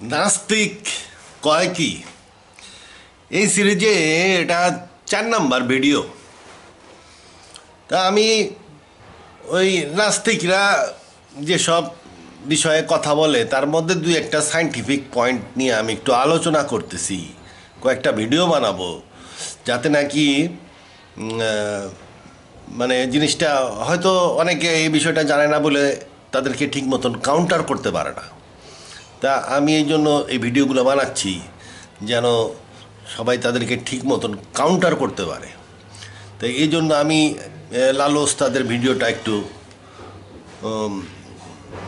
নাস্তিক কয় কি এই সিরিজে এটা 4 নাম্বার ভিডিও। তা আমি ওই নাস্তিকরা যেসব বিষয়ে কথা বলে তার মধ্যে দুই একটা সায়েন্টিফিক পয়েন্ট নিয়ে আমি একটু আলোচনা করতেছি, কয়েকটা ভিডিও বানাবো যাতে নাকি মানে জিনিসটা হয়তো অনেকে এই বিষয়টা জানে না বলে তাদেরকে ঠিক মতন কাউন্টার করতে পারে না। তা আমি এই জন্য এই ভিডিওগুলো বানাচ্ছি যেন সবাই তাদেরকে ঠিক মতন কাউন্টার করতে পারে। তো এই জন্য আমি লালু ওস্তাদের ভিডিওটা একটু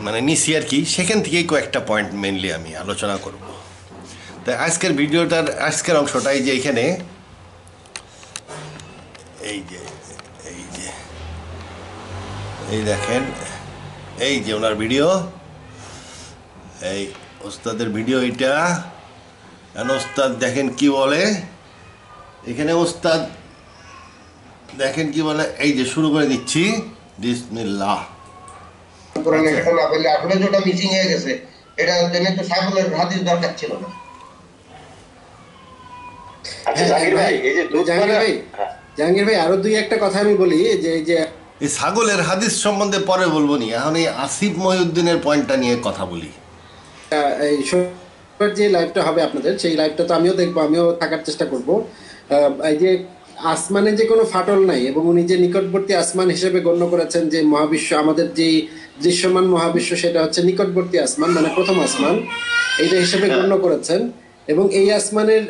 মানে নিছি আর কি, সেখান থেকেই কয়েকটা পয়েন্ট মেনলি আমি আলোচনা করব। তাই আজকের ভিডিওটার আজকের অংশটাই যে এখানে এই দেখেন, এই যে ওনার ভিডিও, এই ওস্তাদের ভিডিও এইটা। ওস্তাদ দেখেন কি বলে এখানে, ওস্তাদ দেখেন কি বলে। এই যে শুরু করে দিচ্ছি, বিসমিল্লাহ। কোরআনে এটা না বললে আসলে যেটা মিসিং হয়ে গেছে, এটা জন্য তো ছাগলের হাদিস দরকার ছিল না। আচ্ছা জাহাঙ্গীর ভাই, এই যে জাহাঙ্গীর ভাই আরো দুই একটা কথা আমি বলি যে এই ছাগলের হাদিস সম্বন্ধে পরে বলবো নি, এখন এই আসিফ মহিউদ্দিনের পয়েন্টটা নিয়ে কথা বলি। এই যে লাইভটা হবে আপনাদের, সেই লাইভটা তো আমিও দেখবো, আমিও থাকার চেষ্টা করব। এই যে আসমানে যে কোনো ফাটল নাই এবং উনি যে নিকটবর্তী আসমান হিসেবে গণ্য করেছেন যে মহাবিশ্ব, আমাদের যে দৃশ্যমান মহাবিশ্ব সেটা হচ্ছে নিকটবর্তী আসমান, মানে প্রথম আসমান, এইটা হিসেবে গণ্য করেছেন। এবং এই আসমানের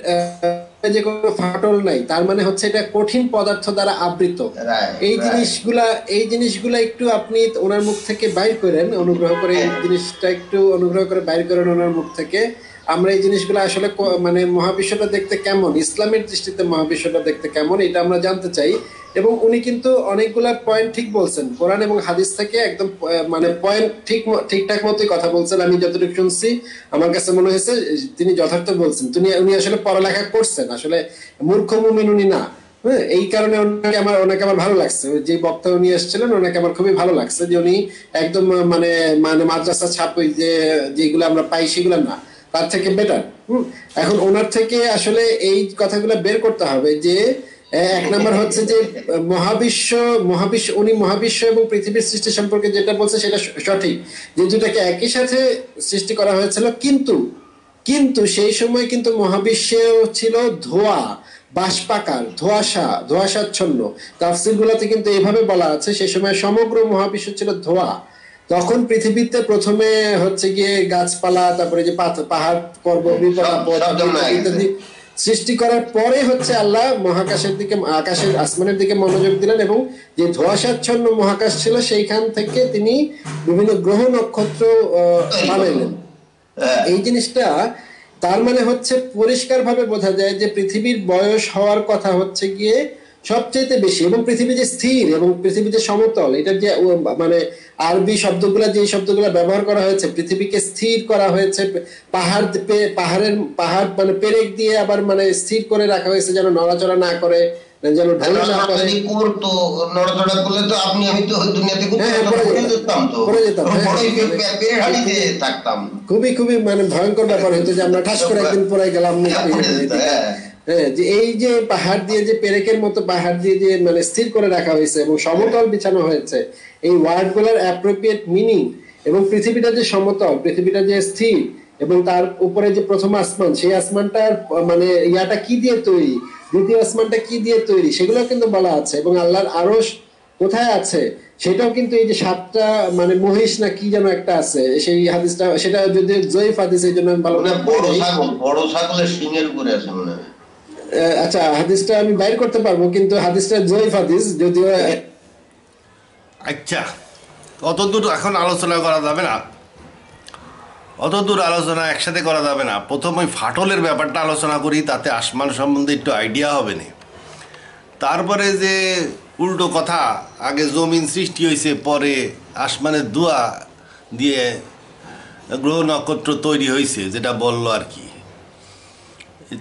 যে কোনো ফাটল নাই, তার মানে হচ্ছে এটা কঠিন পদার্থ দ্বারা আবৃত। এই জিনিসগুলা একটু আপনি ওনার মুখ থেকে বাইর করেন, অনুগ্রহ করে এই জিনিসটা একটু অনুগ্রহ করে বাইর করেন ওনার মুখ থেকে। আমরা এই জিনিসগুলো আসলে মানে মহাবিশ্বটা দেখতে কেমন, ইসলামের দৃষ্টিতে মহাবিশ্বটা দেখতে কেমন, এটা আমরা জানতে চাই। এবং উনি কিন্তু অনেকগুলা পয়েন্ট ঠিক বলছেন, কোরআন এবং হাদিস থেকে একদম মানে পয়েন্ট ঠিকঠাক মতোই কথা বলছেন। আমি যতটুকু শুনছি আমার কাছে মনে হয়েছে তিনি যথার্থ বলছেন। উনি আসলে পড়ালেখা করছেন, আসলে মূর্খ মুমিন উনি না। হ্যাঁ, এই কারণে ওনাকে আমার ভালো লাগছে। যে বক্তা উনি এসেছিলেন ওনাকে আমার খুবই ভালো লাগছে যে উনি একদম মানে মাদ্রাসা ছাপ যেগুলো আমরা পাই সেগুলো না, তার থেকে বেটার। এখন ওনার থেকে আসলে এই কথাগুলো বের করতে হবে যে এক নাম্বার হচ্ছে যে মহাবিশ্ব উনি মহাবিশ্ব এবং পৃথিবীর সৃষ্টি সম্পর্কে যেটা বলছে সেটা সঠিক, যে দুটাকে একই সাথে সৃষ্টি করা হয়েছিল। কিন্তু সেই সময় কিন্তু মহাবিশ্বে ছিল ধোঁয়া, বাষ্পাকার, ধোঁয়াশাচ্ছন্ন। তাফসীর গুলাতে কিন্তু এইভাবে বলা আছে সেই সময় সমগ্র মহাবিশ্ব ছিল ধোঁয়া। তখন পৃথিবীতে প্রথমে হচ্ছে গিয়ে গাছপালা, তারপরে যে পাহাড় পর্বত ইত্যাদি সৃষ্টি করার পরে হচ্ছে আল্লাহ আসমানের দিকে মনোযোগ দিলেন এবং যে ধোঁয়াশাচ্ছন্ন মহাকাশ ছিল সেইখান থেকে তিনি বিভিন্ন গ্রহ নক্ষত্র বানাইলেন। এই জিনিসটা তার মানে হচ্ছে পরিষ্কার ভাবে বোঝা যায় যে পৃথিবীর বয়স হওয়ার কথা হচ্ছে গিয়ে সবচেয়ে বেশি, এবং পৃথিবী যে স্থির এবং পৃথিবী যে সমতল, এটা যে মানে আরবি যে শব্দগুলা ব্যবহার করা হয়েছে, পৃথিবীকে স্থির করা হয়েছে, পাহাড় মানে পেরেক দিয়ে আবার মানে স্থির করে রাখা হয়েছে যেন নড়াচড়া না করে, যেন ঢল না করে। নড়াচড়া করলে তো আমি তো দুনিয়াতে থাকতাম, খুবই মানে ভয়ঙ্কর ব্যাপার হতো যে আমরা ঠাস করে একদিন পরে গেলাম। হ্যাঁ, যে এই যে পাহাড় দিয়ে যে পেরেকের মতো পাহাড় দিয়ে যে মানে স্থির করে রাখা হয়েছে এবং সমতল বিছানো হয়েছে, এই ওয়ার্ড গুলার অ্যাপ্রোপ্রিয়েট মিনিং, এবং পৃথিবীটা যে সমতল, পৃথিবীটা যে স্থির, এবং তার উপরে যে প্রথম আসমান, সেই আসমানটার মানে ইয়াটা কি দিয়ে তৈরি, দ্বিতীয় আসমানটা কি দিয়ে তৈরি, সেগুলো কিন্তু বলা আছে। এবং আল্লাহর আরশ কোথায় আছে সেটাও কিন্তু, এই যে 7টা মানে মহিষ না কি যেন একটা আছে, সেই হাদিসটা, সেটা যদি জয়ীফ হাদিস, এই জন্য আমি ভালো না, বড় ছাগলের শিংয়ের উপরে আছে মনে হয়। আচ্ছা, হাদিসটা আমি বাইর করতে পারবো, কিন্তু হাদিসটা জয়ীফ হাদিস যদিও। আচ্ছা, অতদূর এখন আলোচনা করা যাবে না, অতদূর আলোচনা একসাথে করা যাবে না। প্রথম ওই ফাটলের ব্যাপারটা আলোচনা করি, তাতে আসমান সম্বন্ধে একটু আইডিয়া হবে না। তারপরে যে উল্টো কথা, আগে জমিন সৃষ্টি হয়েছে, পরে আসমানের ধোঁয়া দিয়ে গ্রহ নক্ষত্র তৈরি হয়েছে, যেটা বললো আর কি,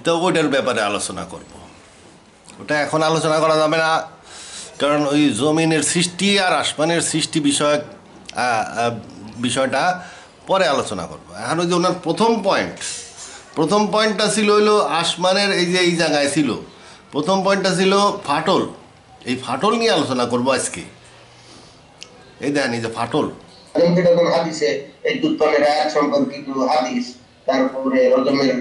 তো ওইটার ব্যাপারে আলোচনা করব। ওটা এখন আলোচনা করা যাবে না, কারণ ওই জমিনের সৃষ্টি আর আসমানের সৃষ্টি বিষয়টা পরে আলোচনা করবো। এখন ওই যে ওনার প্রথম পয়েন্টটা ছিল হইলো আসমানের এই যে এই জায়গায় ছিল, প্রথম পয়েন্টটা ছিল ফাটল। এই ফাটল নিয়ে আলোচনা করবো আজকে। এই দেখেন এই যে ফাটল, যেরকম হাদিসে এই দুধপানের আয়াত সম্পর্কিত হাদিস, তারপরে রজমের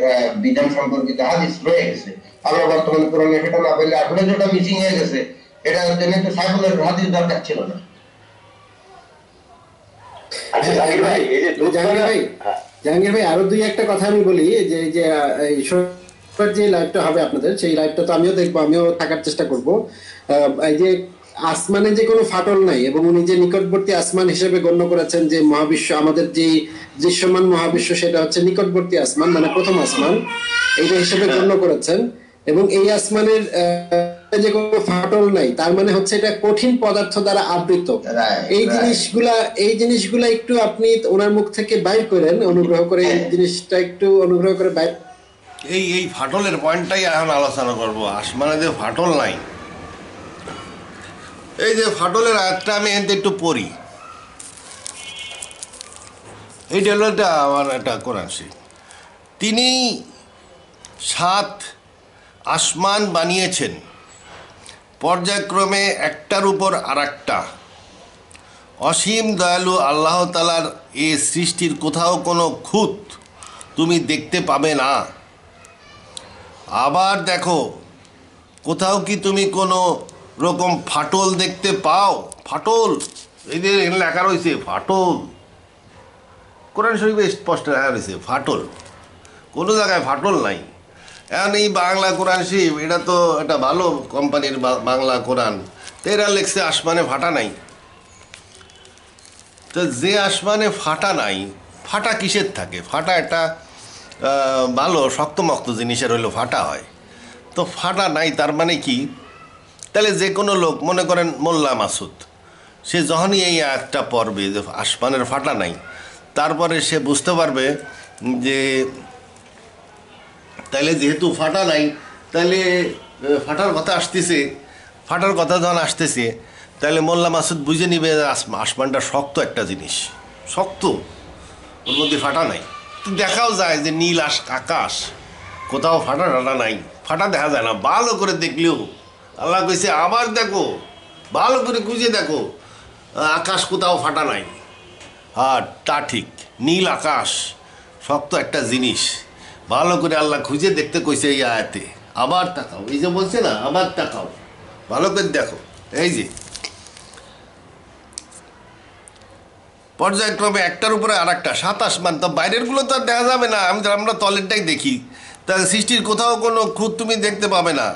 বিধান সম্পর্কিত হাদিস রয়ে গেছে। আমরা বর্তমানে কোরআনে সেটা না পেলে আসলে যেটা মিসিং হয়ে গেছে, এটা জন্য তো সাইফুলের হাদিস দরকার ছিল না। আচ্ছা জাহাঙ্গীর ভাই, এই যে জাহাঙ্গীর ভাই আরো দুই একটা কথা আমি বলি, যে এই যে এই শনিবার যে লাইভটা হবে আপনাদের, সেই লাইভটা তো আমিও দেখবো, আমিও থাকার চেষ্টা করব। এই যে আসমানে যে কোনো ফাটল নাই এবং উনি যে নিকটবর্তী আসমান হিসেবে গণ্য করেছেন, যে মহাবিশ্ব, আমাদের যে দৃশ্যমান মহাবিশ্ব, সেটা হচ্ছে নিকটবর্তী আসমান, মানে প্রথম আসমান, এইটা হিসেবে গণ্য করেছেন। এবং এই আসমানের যে কোনো ফাটল নাই, তার মানে হচ্ছে এটা কঠিন পদার্থ দ্বারা আবৃত। এই জিনিসগুলা একটু আপনি ওনার মুখ থেকে বাইর করেন, অনুগ্রহ করে এই জিনিসটা একটু অনুগ্রহ করে বাইর। এই ফাটলের পয়েন্টটাই এখন আলোচনা করব। আসমানে যে ফাটল নাই, এই যে ফাটলের আয়াতটা আমি এতে একটু পড়ি। এইটা হলো এটা আমার একটা কোরআন শরীফ। তিনি 7 আসমান বানিয়েছেন পর্যায়ক্রমে একটার উপর আরেকটা। অসীম দয়ালু আল্লাহ তাআলার এই সৃষ্টির কোথাও কোনো খুঁত তুমি দেখতে পাবে না। আবার দেখো, কোথাও কি তুমি কোনো রকম ফাটল দেখতে পাও? ফাটল, এই যে লেখা রয়েছে ফাটল, কোরআন শরীফে স্পষ্ট লেখা রয়েছে ফাটল, কোনো জায়গায় ফাটল নাই। এখন এই বাংলা কোরআন শরীফ, এটা তো একটা ভালো কোম্পানির বাংলা কোরআন, তো এরা লেখছে আসমানে ফাটা নাই। তো যে আসমানে ফাটা নাই, ফাটা কিসের থাকে? ফাটা একটা ভালো শক্তমক্ত জিনিসের হইলো ফাটা হয়, তো ফাটা নাই তার মানে কি? তাহলে যে কোনো লোক, মনে করেন মোল্লা মাসুদ, সে যখনই এই আয়াতটা পড়বে যে আসমানের ফাটা নাই, তারপরে সে বুঝতে পারবে যে তাইলে যেহেতু ফাটা নাই, তাহলে ফাটার কথা আসতেছে, ফাটার কথা যখন আসতেছে, তাহলে মোল্লা মাসুদ বুঝে নিবে আসমানটা শক্ত একটা জিনিস, শক্ত, ওর মধ্যে ফাটা নাই। দেখাও যায় যে নীল আকাশ, কোথাও ফাটা টাটা নাই, ফাটা দেখা যায় না। ভালো করে দেখলেও আল্লাহ কইছে আবার দেখো, ভালো করে খুঁজে দেখো, আকাশ কোথাও ফাটা নাই। হ্যাঁ, তা ঠিক, নীল আকাশ শক্ত একটা জিনিস, ভালো করে আল্লাহ খুঁজে দেখতে কইছে এই আয়াতে। আবার তাকাও, এই যে বলছে না, আবার তাকাও, ভালো করে দেখো। এই যে পর্যায়ক্রমে একটার উপরে আর একটা, 7 আসমান, তো বাইরের গুলো তো আর দেখা যাবে না, আমরা তলেরটাই দেখি। তা সৃষ্টির কোথাও কোনো খুঁত তুমি দেখতে পাবে না।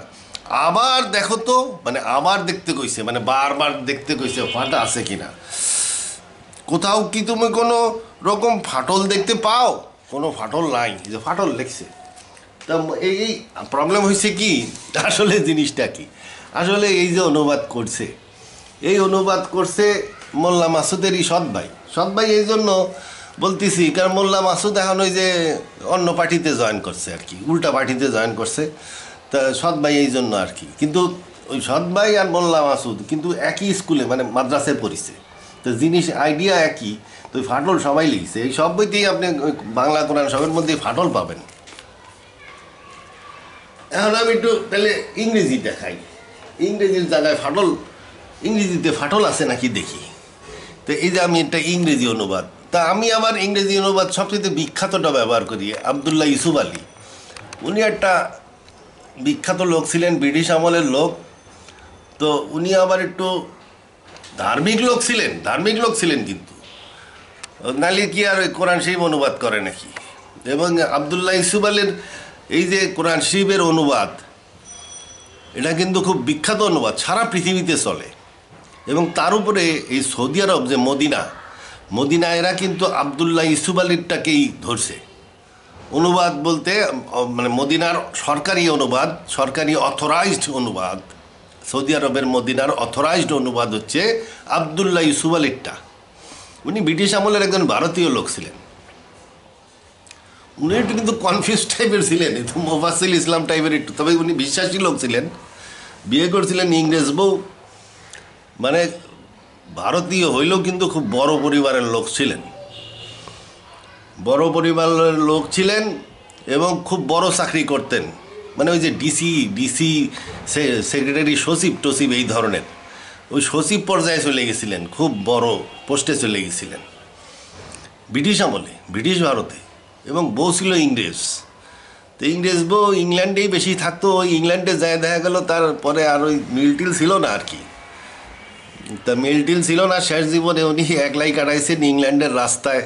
আবার দেখো তো, মানে আবার দেখতে কইছে, মানে বারবার দেখতে কইছে ফাটা আছে কিনা। কোথাও কি তুমি কোনো রকম ফাটল দেখতে পাও? কোনো ফাটল নাই, যে ফাটল লেখছে। তা এই প্রবলেম হয়েছে কি, আসলে জিনিসটা কি? আসলে এই যে অনুবাদ করছে, এই অনুবাদ করছে মোল্লা মাসুদেরই সৎ ভাই। এই জন্য বলতেছি, কারণ মোল্লা মাসুদ এখন ওই যে অন্য পার্টিতে জয়েন করছে আর কি, উল্টা পার্টিতে জয়েন করছে। তা সৎ ভাই এই জন্য আর কি, কিন্তু ওই সৎ ভাই আর মোল্লা মাসুদ কিন্তু একই স্কুলে, মানে মাদ্রাসায় পড়িছে, তো জিনিস আইডিয়া একই। তো ওই ফাটল সবাই লিখছে, এই সব বইতেই আপনি বাংলা কোরআন সবের মধ্যেই ফাটল পাবেন। এখন আমি একটু তাহলে ইংরেজি দেখাই, ইংরেজির জায়গায় ফাটল, ইংরেজিতে ফাটল আছে নাকি দেখি। তো এই যে আমি একটা ইংরেজি অনুবাদ, তা আমি আবার ইংরেজি অনুবাদ সবচেয়ে বিখ্যাতটা ব্যবহার করি, আবদুল্লাহ ইউসুফ আলী। উনি একটা বিখ্যাত লোক ছিলেন, ব্রিটিশ আমলের লোক। তো উনি আবার একটু ধার্মিক লোক ছিলেন কিন্তু নালি কি আর ওই কোরআন শরীফ অনুবাদ করে নাকি। এবং আবদুল্লাহ ইউসুফ আলীর এই যে কোরআন শরীফের অনুবাদ, এটা কিন্তু খুব বিখ্যাত অনুবাদ, সারা পৃথিবীতে চলে। এবং তার উপরে এই সৌদি আরব যে মদিনা, এরা কিন্তু আবদুল্লাহ ইউসুফ আলীরটাকেই ধরছে। অনুবাদ বলতে মানে মদিনার সরকারি অনুবাদ, সরকারি অথরাইজড অনুবাদ, সৌদি আরবের মদিনার অথরাইজড অনুবাদ হচ্ছে আবদুল্লাহ ইউসুফ আলীরটা। উনি ব্রিটিশ আমলের একজন ভারতীয় লোক ছিলেন। উনি একটু কিন্তু কনফিউজ টাইপের ছিলেন, একটু মোফাসিল ইসলাম টাইপের একটু, তবে উনি বিশ্বাসী লোক ছিলেন। বিয়ে করছিলেন ইংরেজ বউ, মানে ভারতীয় হইলেও কিন্তু খুব বড় পরিবারের লোক ছিলেন। বড় পরিবারের লোক ছিলেন এবং খুব বড় চাকরি করতেন, মানে ওই যে ডিসি সেক্রেটারি, সচিব টসিব এই ধরনের, ওই সচিব পর্যায়ে চলে গেছিলেন, খুব বড় পোস্টে চলে গেছিলেন ব্রিটিশ আমলে, ব্রিটিশ ভারতে। এবং বউ ছিল ইংরেজ। তো ইংরেজ বউ ইংল্যান্ডেই বেশি থাকতো। ওই ইংল্যান্ডে যায় দেখা গেল তারপরে আর ওই মিলটিল ছিল না আর কি। তা মিলটিল ছিল না, শেষ জীবনে উনি একলাই কাটাইছেন ইংল্যান্ডের রাস্তায়।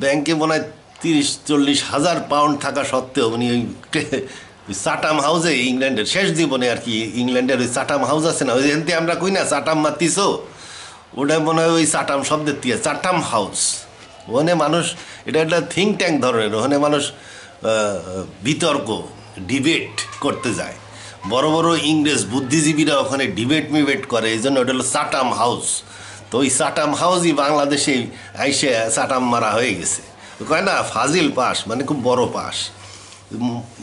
ব্যাংকে মনে হয় 30-40 হাজার পাউন্ড থাকা সত্ত্বেও উনি ওই চাটাম হাউসে, ইংল্যান্ডের শেষ জীবনে আর কি, ইংল্যান্ডের ওই চাটাম হাউস আছে না, ওই যেখান আমরা কই না চাটাম মাতিস, ওটা মনে হয় ওই চাটাম শব্দের দিয়ে চাটাম হাউস। ওখানে মানুষ, এটা একটা থিঙ্ক ট্যাঙ্ক ধরনের, ওখানে মানুষ বিতর্ক ডিবেট করতে যায়। বড় বড় ইংরেজ বুদ্ধিজীবীরা ওখানে ডিবেট করে, এই জন্য ওটা হলো চাটাম হাউস। তো ওই চাটাম হাউসই বাংলাদেশে আইসে চাটাম মারা হয়ে গেছে। কয় না ফাজিল পাস, মানে খুব বড় পাস।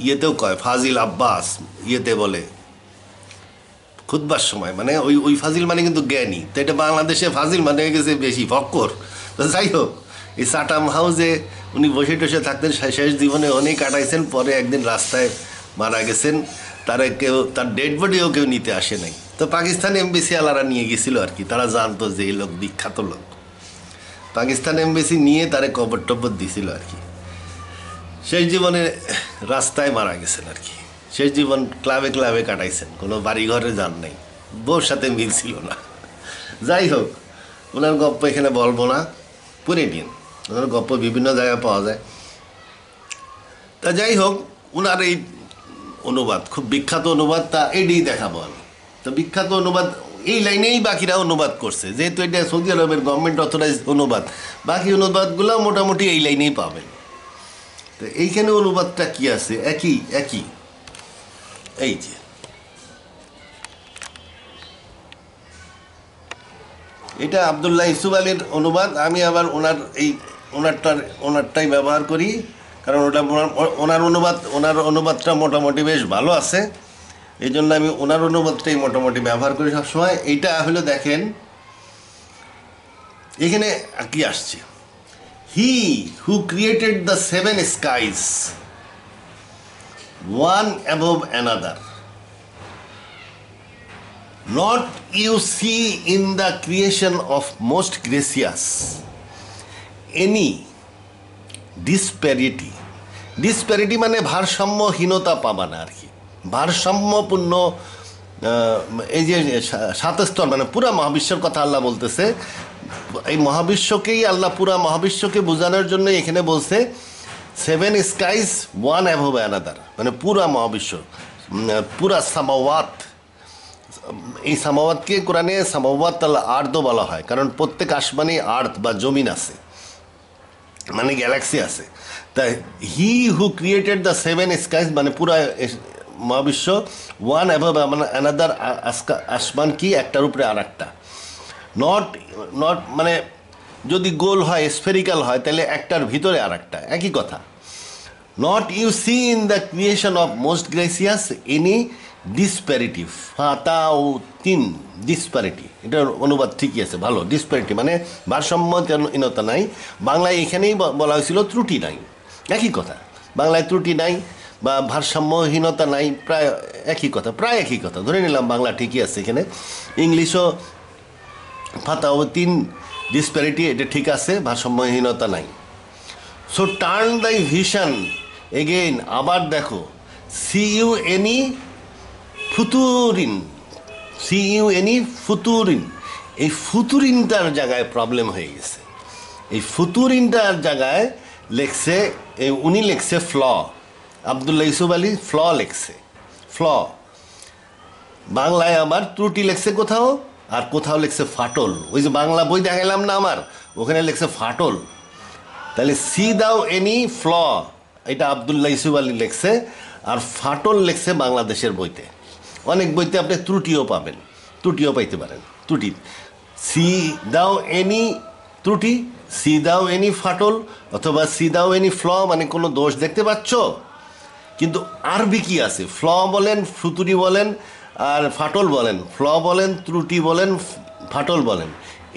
ইয়েতেও কয় ফাজিল আব্বাস, ইয়েতে বলে খুতবার সময়, মানে ওই ফাজিল মানে কিন্তু জ্ঞানী। তো এটা বাংলাদেশে ফাজিল মানে হয়ে গেছে বেশি ফক্কর। তো যাই হোক, এই চাটাম হাউসে উনি বসে টসে থাকতেন, শেষ জীবনে অনেক কাটাইছেন। পরে একদিন রাস্তায় মারা গেছেন, তার ডেড বডিও কেউ নিতে আসে নাই। তো পাকিস্তান এমবেসি আলারা নিয়ে গেছিল আর কি, তারা জানতো যে এই লোক বিখ্যাত লোক। পাকিস্তান এমবেসি নিয়ে তারে কবর টবর দিছিল আর কি। শেষ জীবনে রাস্তায় মারা গেছেন আর কি। শেষ জীবন ক্লাবে কাটাইছেন, কোনো বাড়ি ঘরে যান নাই, বউর সাথে মিল ছিল না। যাই হোক, ওনার গল্প এখানে বলবো না, পড়ে নিন, ওনার গল্প বিভিন্ন জায়গায় পাওয়া যায়। তা যাই হোক, ওনার এই অনুবাদ খুব বিখ্যাত অনুবাদ, তা এটাই দেখাবো আমি। তো বিখ্যাত অনুবাদ এই লাইনেই বাকিরা অনুবাদ করছে, যেহেতু এটা সৌদি আরবের গভর্নমেন্ট অথরাইজ অনুবাদ, বাকি অনুবাদগুলো মোটামুটি এই লাইনেই পাবেন। তো এইখানে অনুবাদটা কি আছে, একই এই যে এটা আবদুল্লাহ ইউসুফ আলীর অনুবাদ। আমি আবার ওনারটাই ব্যবহার করি, কারণ ওনার অনুবাদটা মোটামুটি বেশ ভালো আছে, এই জন্য আমি ওনার অনুবাদটাই মোটামুটি ব্যবহার করি সবসময়। এইটা হলো দেখেন এখানে কি আসছে, he who created the 7 skies one above another, not you see in the creation of most gracious any disparity মানে ভারসাম্যহীনতা পাবা না আর কি, ভারসাম্যপূর্ণ। এই যে 7 স্তর মানে পুরা মহাবিশ্বের কথা আল্লাহ বলতেছে। এই মহাবিশ্বকেই আল্লাহ, পুরা মহাবিশ্বকে বোঝানোর জন্য এখানে বলছে 7 skies one above another, মানে পুরা মহাবিশ্ব, পুরা সামাওয়াত। এই সামাওয়াতকে কোরআনে সামাওয়াত আল আর্দও বলা হয়, কারণ প্রত্যেক আসমানে আর্থ বা জমিন আছে, মানে গ্যালাক্সি আছে। তাই হি হু ক্রিয়েটেড দ্য 7 skies মানে পুরা মহাবিশ্ব, ওয়ান অ্যাবভ অ্যানাদার, আসমান কি একটার উপরে আর একটা, নট মানে যদি গোল হয়, স্ফেরিক্যাল হয়, তাহলে একটার ভিতরে আর একটা, একই কথা। Not you see in the creation of most gracious any disparity, disparity, এটার অনুবাদ ঠিকই আছে, ভালো। ডিসপ্যারিটি মানে ভারসাম্যহীনতা নাই, বাংলায় এখানেই বলা হয়েছিল ত্রুটি নাই, একই কথা। বাংলায় ত্রুটি নাই বা ভারসাম্যহীনতা নাই, প্রায় একই কথা, ধরে নিলাম বাংলা ঠিকই আছে। এখানে ইংলিশও ফাতাও 3 ডিসপ্যারিটি, এটা ঠিক আছে, ভারসাম্যহীনতা নাই। সো টার্ন দাই ভিশন এগেইন, আবার দেখো, সি ইউ এনি ফুতুরিন, এই ফুতুরিনটার জায়গায় প্রবলেম হয়ে গেছে। এই ফুতুরিনটার জায়গায় লেখছে, উনি লেখছে ফ্ল, আবদুল্লাহ ইউসুফ আলী ফ্ল লেখছে, ফ্ল। বাংলায় আবার ত্রুটি লেখছে কোথাও, আর কোথাও লেখছে ফাটল। ওই যে বাংলা বই দেখাইলাম না আমার, ওখানে লেখছে ফাটল। তাহলে সি দাও এনি ফ্ল, এটা আবদুল্লাহ ইউসুফ আলী লেখছে, আর ফাটল লেখছে বাংলাদেশের বইতে। অনেক বইতে আপনি ত্রুটিও পাবেন, ত্রুটিও পাইতে পারেন, ত্রুটি। সি দাও এনি ত্রুটি, সি দাও এনি ফাটল, অথবা সি দাও এনি ফ্ল, মানে কোনো দোষ দেখতে পাচ্ছ। কিন্তু আরবি কি আছে, ফ্ল বলেন, ফুতুরি বলেন, আর ফাটল বলেন, ফ্ল বলেন, ত্রুটি বলেন, ফাটল বলেন।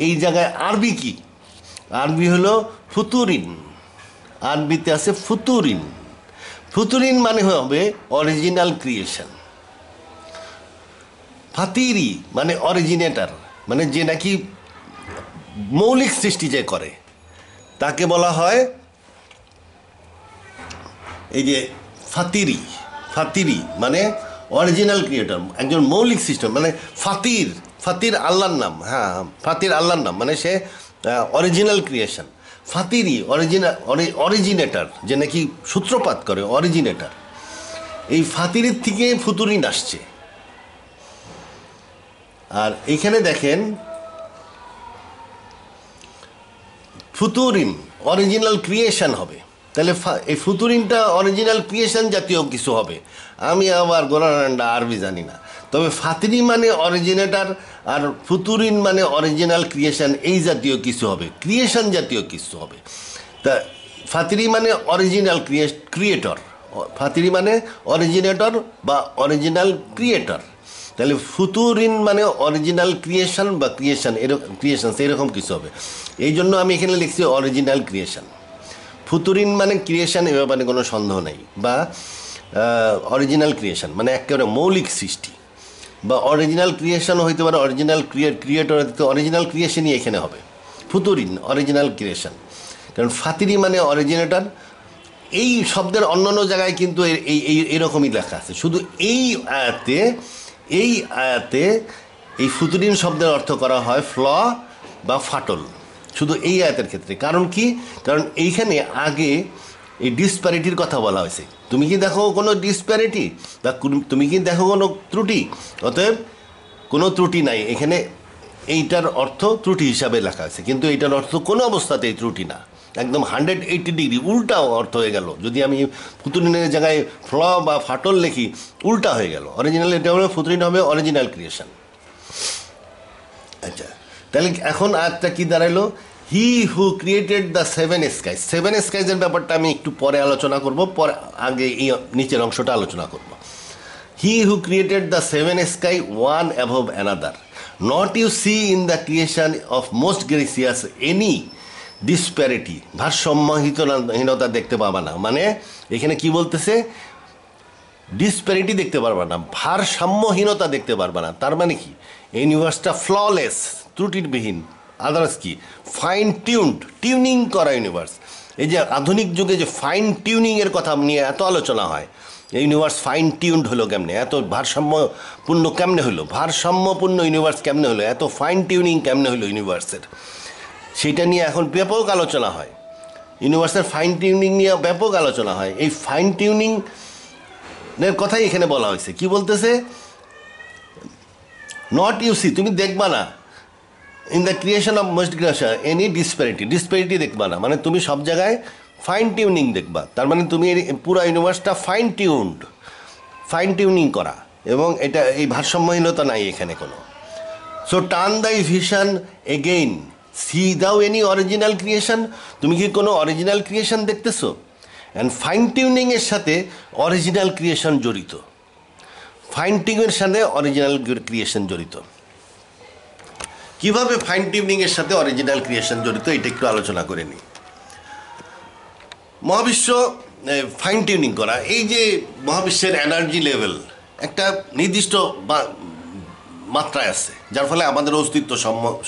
এই জায়গায় আরবি কি, আরবি হলো ফুতুরিন, আরবিতে আছে ফুতুরিন। ফুতুরিন মানে হবে অরিজিনাল ক্রিয়েশন। ফাতিরি মানে অরিজিনেটর, মানে যে নাকি মৌলিক সৃষ্টি যে করে তাকে বলা হয় এই যে ফাতিরি। ফাতিরি মানে অরিজিনাল ক্রিয়েটর, একজন মৌলিক সৃষ্টি, মানে ফাতির। ফাতির আল্লাহর নাম, হ্যাঁ ফাতির আল্লাহর নাম, মানে সে অরিজিনাল ক্রিয়েশন। ফাতিরি অরিজিনেটর, যে নাকি সূত্রপাত করে, অরিজিনেটর। এই ফাতিরির থেকে ফুতুরিন আসছে। আর এইখানে দেখেন ফুতুরিন অরিজিনাল ক্রিয়েশন হবে, তাহলে এই ফুতুরিনটা অরিজিনাল ক্রিয়েশন জাতীয় কিছু হবে। আমি আবার গোরানান্ডা আরবি জানি না, তবে ফাতিরি মানে অরিজিনেটর আর ফুতুরিন মানে অরিজিনাল ক্রিয়েশন, এই জাতীয় কিছু হবে, ক্রিয়েশন জাতীয় কিছু হবে। তা ফাতিরি মানে অরিজিনাল ক্রিয়েটর, ফাতিরি মানে অরিজিনেটর বা অরিজিনাল ক্রিয়েটর। তাহলে ফুতুরিন মানে অরিজিনাল ক্রিয়েশন বা ক্রিয়েশন এরকম কিছু হবে। এই জন্য আমি এখানে লিখছি অরিজিনাল ক্রিয়েশন। ফুতুরিন মানে ক্রিয়েশন, এ ব্যাপারে কোনো সন্দেহ নেই, বা অরিজিনাল ক্রিয়েশন মানে একেবারে মৌলিক সৃষ্টি, বা অরিজিনাল ক্রিয়েশন হইতে পারে, অরিজিনাল ক্রিয়েটর হইতে, অরিজিনাল ক্রিয়েশনই এখানে হবে। ফুতুরিন অরিজিনাল ক্রিয়েশন, কারণ ফাতিরি মানে অরিজিনেটর। এই শব্দের অন্যান্য জায়গায় কিন্তু এরকমই লেখা আছে, শুধু এই আয়াতে এই ফুতুরিন শব্দের অর্থ করা হয় ফ্ল বা ফাটল, শুধু এই আয়াতের ক্ষেত্রে। কারণ কি? কারণ এইখানে আগে এই ডিসপ্যারিটির কথা বলা হয়েছে। তুমি কি দেখো কোনো ডিসপ্যারিটি বা তুমি কি দেখো কোনো ত্রুটি? অতএব কোনো ত্রুটি নাই এখানে, এইটার অর্থ ত্রুটি হিসাবে লেখা আছে, কিন্তু এইটার অর্থ কোনো অবস্থাতেই ত্রুটি না, একদম 180 ডিগ্রি উল্টা অর্থ হয়ে গেল। যদি আমি ফুতুরিনের জায়গায় ফ্ল বা ফাটল লিখি, উল্টা হয়ে গেল। অরিজিনাল এটা হলো, ফুতুরিন হবে অরিজিনাল ক্রিয়েশন। আচ্ছা, তাহলে এখন আরেকটা কি দাঁড়ালো? হি হু ক্রিয়েটেড দ্য 7 স্কাইজ। 7 স্কাইজের ব্যাপারটা আমি একটু পরে আলোচনা করব, পরে আগে এই নিচের অংশটা আলোচনা করব। He who created the 7 sky one above another, not you see in the creation of most gracious any disparity. ভারসাম্যহীনতা দেখতে পাবা না, মানে এখানে কি বলতেছে? ডিসপ্যারিটি দেখতে পারবা না, ভারসাম্যহীনতা দেখতে পারবা না। তার মানে কি? ইউনিভার্সটা ফ্ললেস, ত্রুটিবিহীন। আদার্স কি? ফাইন টিউনিং করা ইউনিভার্স। এই যে আধুনিক যুগে যে ফাইন টিউনিংয়ের কথা নিয়ে এত আলোচনা হয়, ইউনিভার্স ফাইন টিউনড হলো কেমনে, এত ভারসাম্যপূর্ণ কেমনে হলো, ভারসাম্যপূর্ণ ইউনিভার্স কেমনে হলো, এত ফাইন টিউনিং কেমনে হলো ইউনিভার্সের, সেটা নিয়ে এখন ব্যাপক আলোচনা হয়। ইউনিভার্সের ফাইন টিউনিং নিয়ে ব্যাপক আলোচনা হয়। এই ফাইন টিউনিং এর কথাই এখানে বলা হয়েছে। কি বলতেছে? নট ইউ সি, তুমি দেখবা না, in the creation of most gracious any disparity দেখবা না, মানে তুমি সব জায়গায় ফাইন টিউনিং দেখবা। তার মানে তুমি পুরো ইউনিভার্সটা ফাইন টিউনিং করা, এবং এটা এই ভারসাম্যহীনতা নাই এখানে কোনো। So turn the vision again, see thou any original creation. তুমি কি কোনো অরিজিনাল ক্রিয়েশন দেখতেছো? অ্যান্ড ফাইন টিউনিংয়ের সাথে অরিজিনাল ক্রিয়েশন জড়িত, ফাইন টিউনিংয়ের সাথে অরিজিনাল ক্রিয়েশন জড়িত। কিভাবে ফাইন টিউনিংয়ের সাথে অরিজিনাল ক্রিয়েশন জড়িত, এটা একটু আলোচনা করে নিই। মহাবিশ্ব ফাইন টিউনিং করা, এই যে মহাবিশ্বের এনার্জি লেভেল একটা নির্দিষ্ট মাত্রায় আছে, যার ফলে আমাদের অস্তিত্ব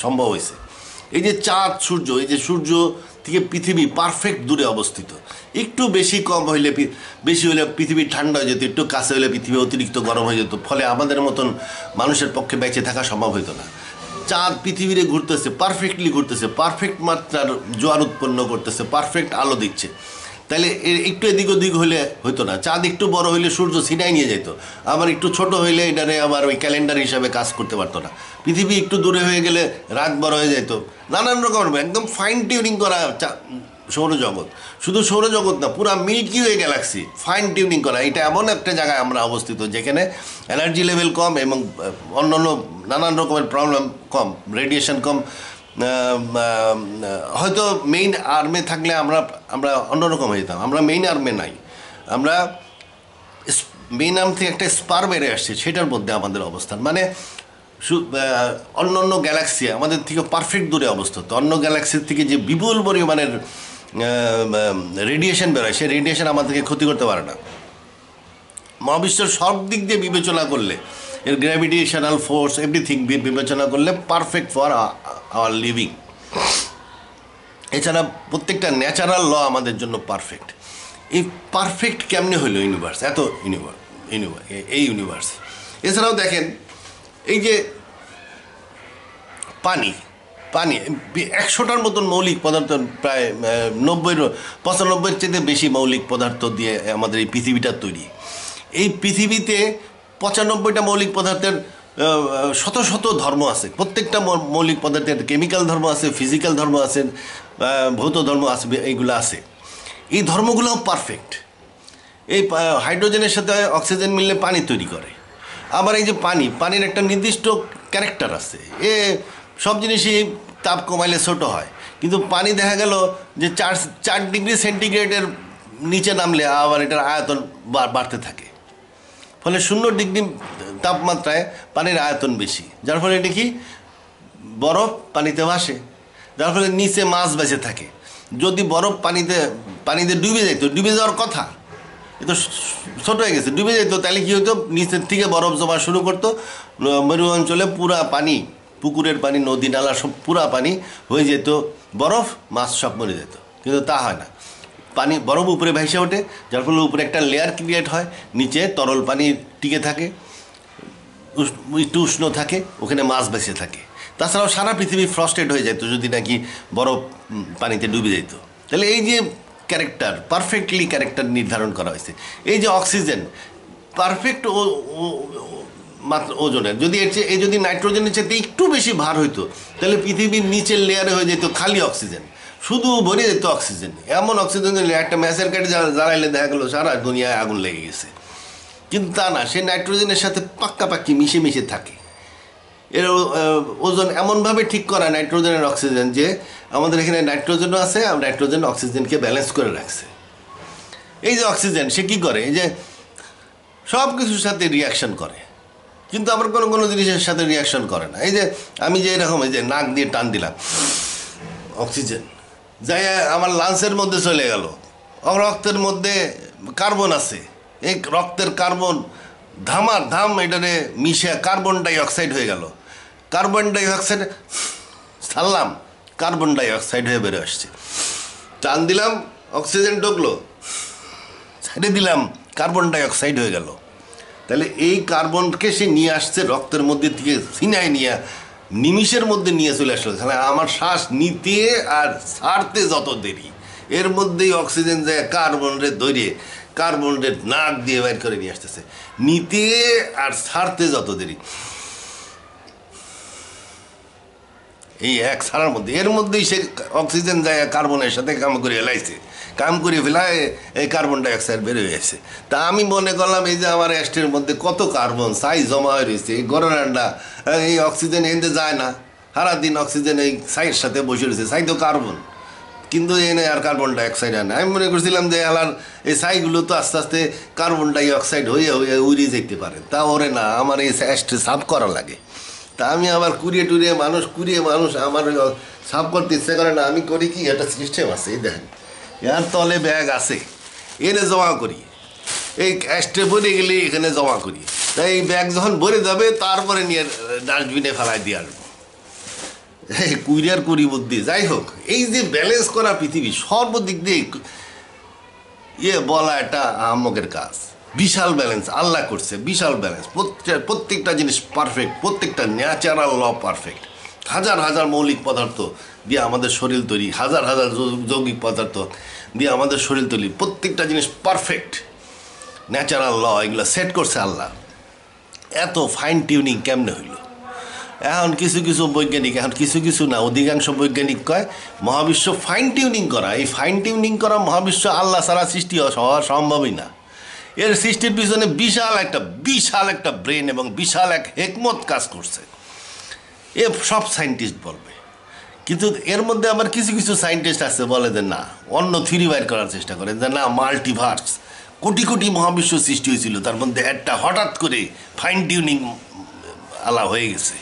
সম্ভব হয়েছে। এই যে চাঁদ, সূর্য, এই যে সূর্য থেকে পৃথিবী পারফেক্ট দূরে অবস্থিত, একটু বেশি হলে পৃথিবী ঠান্ডা হয়ে যেত, একটু কাছে হলে পৃথিবী অতিরিক্ত গরম হয়ে যেত, ফলে আমাদের মতন মানুষের পক্ষে বেঁচে থাকা সম্ভব হতো না। চাঁদ পৃথিবীরে ঘুরতেছে, পারফেক্টলি ঘুরতেছে, পারফেক্ট মাত্রার জোয়ার উৎপন্ন করতেছে, পারফেক্ট আলো দিচ্ছে। তাহলে একটু এদিক ওদিক হইলে হতো না। চাঁদ একটু বড় হইলে সূর্য ছিনাই নিয়ে যেত, আবার একটু ছোট হইলে এটারে আবার ওই ক্যালেন্ডার হিসাবে কাজ করতে পারতো না। পৃথিবী একটু দূরে হয়ে গেলে রাত বড় হয়ে যেত। নানান রকম একদম ফাইন টিউনিং করা সৌরজগৎ, শুধু সৌরজগৎ না, পুরা milky way galaxy fine tuning করা। এটা এমন একটা জায়গায় আমরা অবস্থিত যেখানে এনার্জি লেভেল কম এবং অন্যান্য নানান রকমের প্রবলেম কম, রেডিয়েশন কম। হয়তো মেইন আর্মে থাকলে আমরা অন্যরকম হয়ে যেতাম। আমরা মেইন আর্মে নাই, আমরা মেইন আর্ম থেকে একটা স্পার বেড়ে আসছে, সেটার মধ্যে আমাদের অবস্থান। মানে অন্য গ্যালাক্সি আমাদের থেকে পারফেক্ট দূরে অবস্থিত। অন্য গ্যালাক্সির থেকে যে বিপুল পরিমাণের রেডিয়েশন বেরোয়, সেই রেডিয়েশন আমাদেরকে ক্ষতি করতে পারে না। মহাবিশ্বের সব দিক দিয়ে বিবেচনা করলে, এর গ্র্যাভিটেশনাল ফোর্স এভরিথিং বিবেচনা করলে পারফেক্ট ফর আওয়ার লিভিং। এছাড়া প্রত্যেকটা ন্যাচারাল ল আমাদের জন্য পারফেক্ট। এই পারফেক্ট কেমনে হইলো ইউনিভার্স, এত এই ইউনিভার্স। এছাড়াও দেখেন এই যে পানি 100টার মতন মৌলিক পদার্থ, প্রায় 95-95 চেয়ে বেশি মৌলিক পদার্থ দিয়ে আমাদের এই পৃথিবীটা তৈরি। এই পৃথিবীতে 95টা মৌলিক পদার্থের শত শত ধর্ম আছে। প্রত্যেকটা মৌলিক পদার্থের কেমিক্যাল ধর্ম আছে, ফিজিক্যাল ধর্ম আছে, ভৌত ধর্ম আছে, এইগুলো আছে। এই ধর্মগুলোও পারফেক্ট। এই হাইড্রোজেনের সাথে অক্সিজেন মিললে পানি তৈরি করে। আবার এই যে পানির একটা নির্দিষ্ট ক্যারেক্টার আছে। সব জিনিসই তাপ কমাইলে ছোট হয়, কিন্তু পানি দেখা গেল যে 4 ডিগ্রি সেন্টিগ্রেডের নিচে নামলে আবার এটার আয়তন বাড়তে থাকে। ফলে 0 ডিগ্রি তাপমাত্রায় পানির আয়তন বেশি, যার ফলে এটা কি বরফ পানিতে ভাসে, যার ফলে নিচে মাছ বেঁচে থাকে। যদি বরফ পানিতে ডুবে যাওয়ার কথা, এ তো ছোটো হয়ে গেছে, ডুবে যেত, তাহলে কী হতো, নিচের থেকে বরফ জমা শুরু করতো, মরু অঞ্চলে পুরা পানি, পুকুরের পানি, নদী নালা সব পুরা পানি হয়ে যেত বরফ, মাছ সব মরে যেত। কিন্তু তা হয় না, বরফ উপরে ভেসে ওঠে, যার ফলে উপরে একটা লেয়ার ক্রিয়েট হয়, নিচে তরল পানি টিকে থাকে, একটু উষ্ণ থাকে, ওখানে মাছ বেঁচে থাকে। তাছাড়াও সারা পৃথিবী ফ্রস্টেড হয়ে যেত যদি নাকি বরফ পানিতে ডুবে যেত। তাহলে এই যে পারফেক্টলি ক্যারেক্টার নির্ধারণ করা হয়েছে। এই যে অক্সিজেন পারফেক্ট মাত্র ওজনের, যদি নাইট্রোজেনের চাইতে একটু বেশি ভার হইতো, তাহলে পৃথিবীর নিচের লেয়ারে হয়ে যেত খালি অক্সিজেন, শুধু ভরে যেত অক্সিজেন। এমন অক্সিজেন একটা ম্যাচের কাটে জ্বালাইলে দেখা গেলো সারা দুনিয়ায় আগুন লেগে গেছে। কিন্তু তা না, সে নাইট্রোজেনের সাথে পাক্কাপাক্কি মিশে থাকে। এর ওজন এমনভাবে ঠিক করা নাইট্রোজেনের অক্সিজেন যে আমাদের এখানে নাইট্রোজেনও আছে, আর নাইট্রোজেন অক্সিজেনকে ব্যালেন্স করে রাখছে। এই যে অক্সিজেন, সে কী করে, এই যে সব কিছুর সাথে রিয়াকশন করে, কিন্তু আবার কোনো জিনিসের সাথে রিয়াকশন করে না। এই যে আমি যে এরকম এই যে নাক দিয়ে টান দিলাম, অক্সিজেন যাই আমার লাংসের মধ্যে চলে গেল। রক্তের মধ্যে কার্বন আছে, এই রক্তের কার্বন ধাম এটারে মিশে কার্বন ডাই অক্সাইড হয়ে গেল। কার্বন ডাই অক্সাইড ছাড়লাম, কার্বন ডাই অক্সাইড হয়ে বেরো আসছে। টান দিলাম, অক্সিজেন ঢুকলো, ছেড়ে দিলাম, কার্বন ডাই অক্সাইড হয়ে গেল। তাহলে এই কার্বনকে সে নিয়ে আসছে রক্তের মধ্যে থেকে, সিনায় নিয়ে নিমিষের মধ্যে নিয়ে চলে আসলো। তাহলে আমার শ্বাস নিতে আর ছাড়তে যত দেরি, এর মধ্যেই অক্সিজেন যায় কার্বনরে ধরে, কার্বনরে নাক দিয়ে বাইর করে নিয়ে আসতেছে। নিতে আর ছাড়তে যত দেরি, এই এক ছাড়ার মধ্যে, এর মধ্যেই সে অক্সিজেন যায় কার্বনের সাথে কাম করে ফেলায় এই কার্বন ডাইঅক্সাইড বের হয়ে গেছে। তা আমি মনে করলাম এই যে আমার অ্যাস্টের মধ্যে কত কার্বন ছাই জমা হয়ে রয়েছে, এই গররান্ডা, এই অক্সিজেন এনে যায় না, সারাদিন অক্সিজেন এই ছাইয়ের সাথে বসে রয়েছে, ছাই তো কার্বন, কিন্তু এনে আর কার্বন ডাইঅক্সাইড আনে। আমি মনে করছিলাম যে আলার এই ছাইগুলো তো আস্তে আস্তে কার্বন ডাইঅক্সাইড হয়ে উড়ে যেতে পারে, তা ওরে না, আমার এই অ্যাস্টে সাফ করা লাগে। তা আমি আবার কুড়িয়ে মানুষ আমার সাফ করতে ইচ্ছে করে না, আমি করি কি, একটা সিস্টেম আছে, এই দেখেন এর তলে ব্যাগ আছে, এনে জমা করি, এই অ্যাস্টে ভরে গেলে এখানে জমা করি। তাই এই ব্যাগ যখন ভরে যাবে তারপরে নিয়ে ডাস্টবিনে ফেলাই দিয়ে আসবো। কুড়ি বুদ্ধি। যাই হোক, এই যে ব্যালেন্স করা পৃথিবী সর্বদিক দিয়ে বলা একটা আহম্মকের কাজ। বিশাল ব্যালেন্স আল্লাহ করছে, বিশাল ব্যালেন্স, প্রত্যেকটা জিনিস পারফেক্ট, প্রত্যেকটা ন্যাচারাল ল পারফেক্ট। হাজার হাজার মৌলিক পদার্থ দিয়ে আমাদের শরীর তৈরি, হাজার হাজার যৌগিক পদার্থ দিয়ে আমাদের শরীর তৈরি, প্রত্যেকটা জিনিস পারফেক্ট ন্যাচারাল ল, এগুলো সেট করছে আল্লাহ। এত ফাইন টিউনিং কেমনে হইল? এখন কিছু বৈজ্ঞানিক, এখন কিছু না, অধিকাংশ বৈজ্ঞানিক কয় মহাবিশ্ব ফাইন টিউনিং করা। এই ফাইন টিউনিং করা মহাবিশ্ব আল্লাহ ছাড়া সৃষ্টি হওয়া সম্ভবই না। এর সৃষ্টির পিছনে বিশাল একটা ব্রেন এবং বিশাল এক হেকমত কাজ করছে, এ সব সায়েন্টিস্ট বলবে। কিন্তু এর মধ্যে আবার কিছু সায়েন্টিস্ট আছে বলে যে না, অন্য থিওরি বাইর করার চেষ্টা করে যে না, মাল্টিভার্স, কোটি মহাবিশ্ব সৃষ্টি হয়েছিল, তার মধ্যে একটা হঠাৎ করে ফাইন টিউনিং আলা হয়ে গেছে,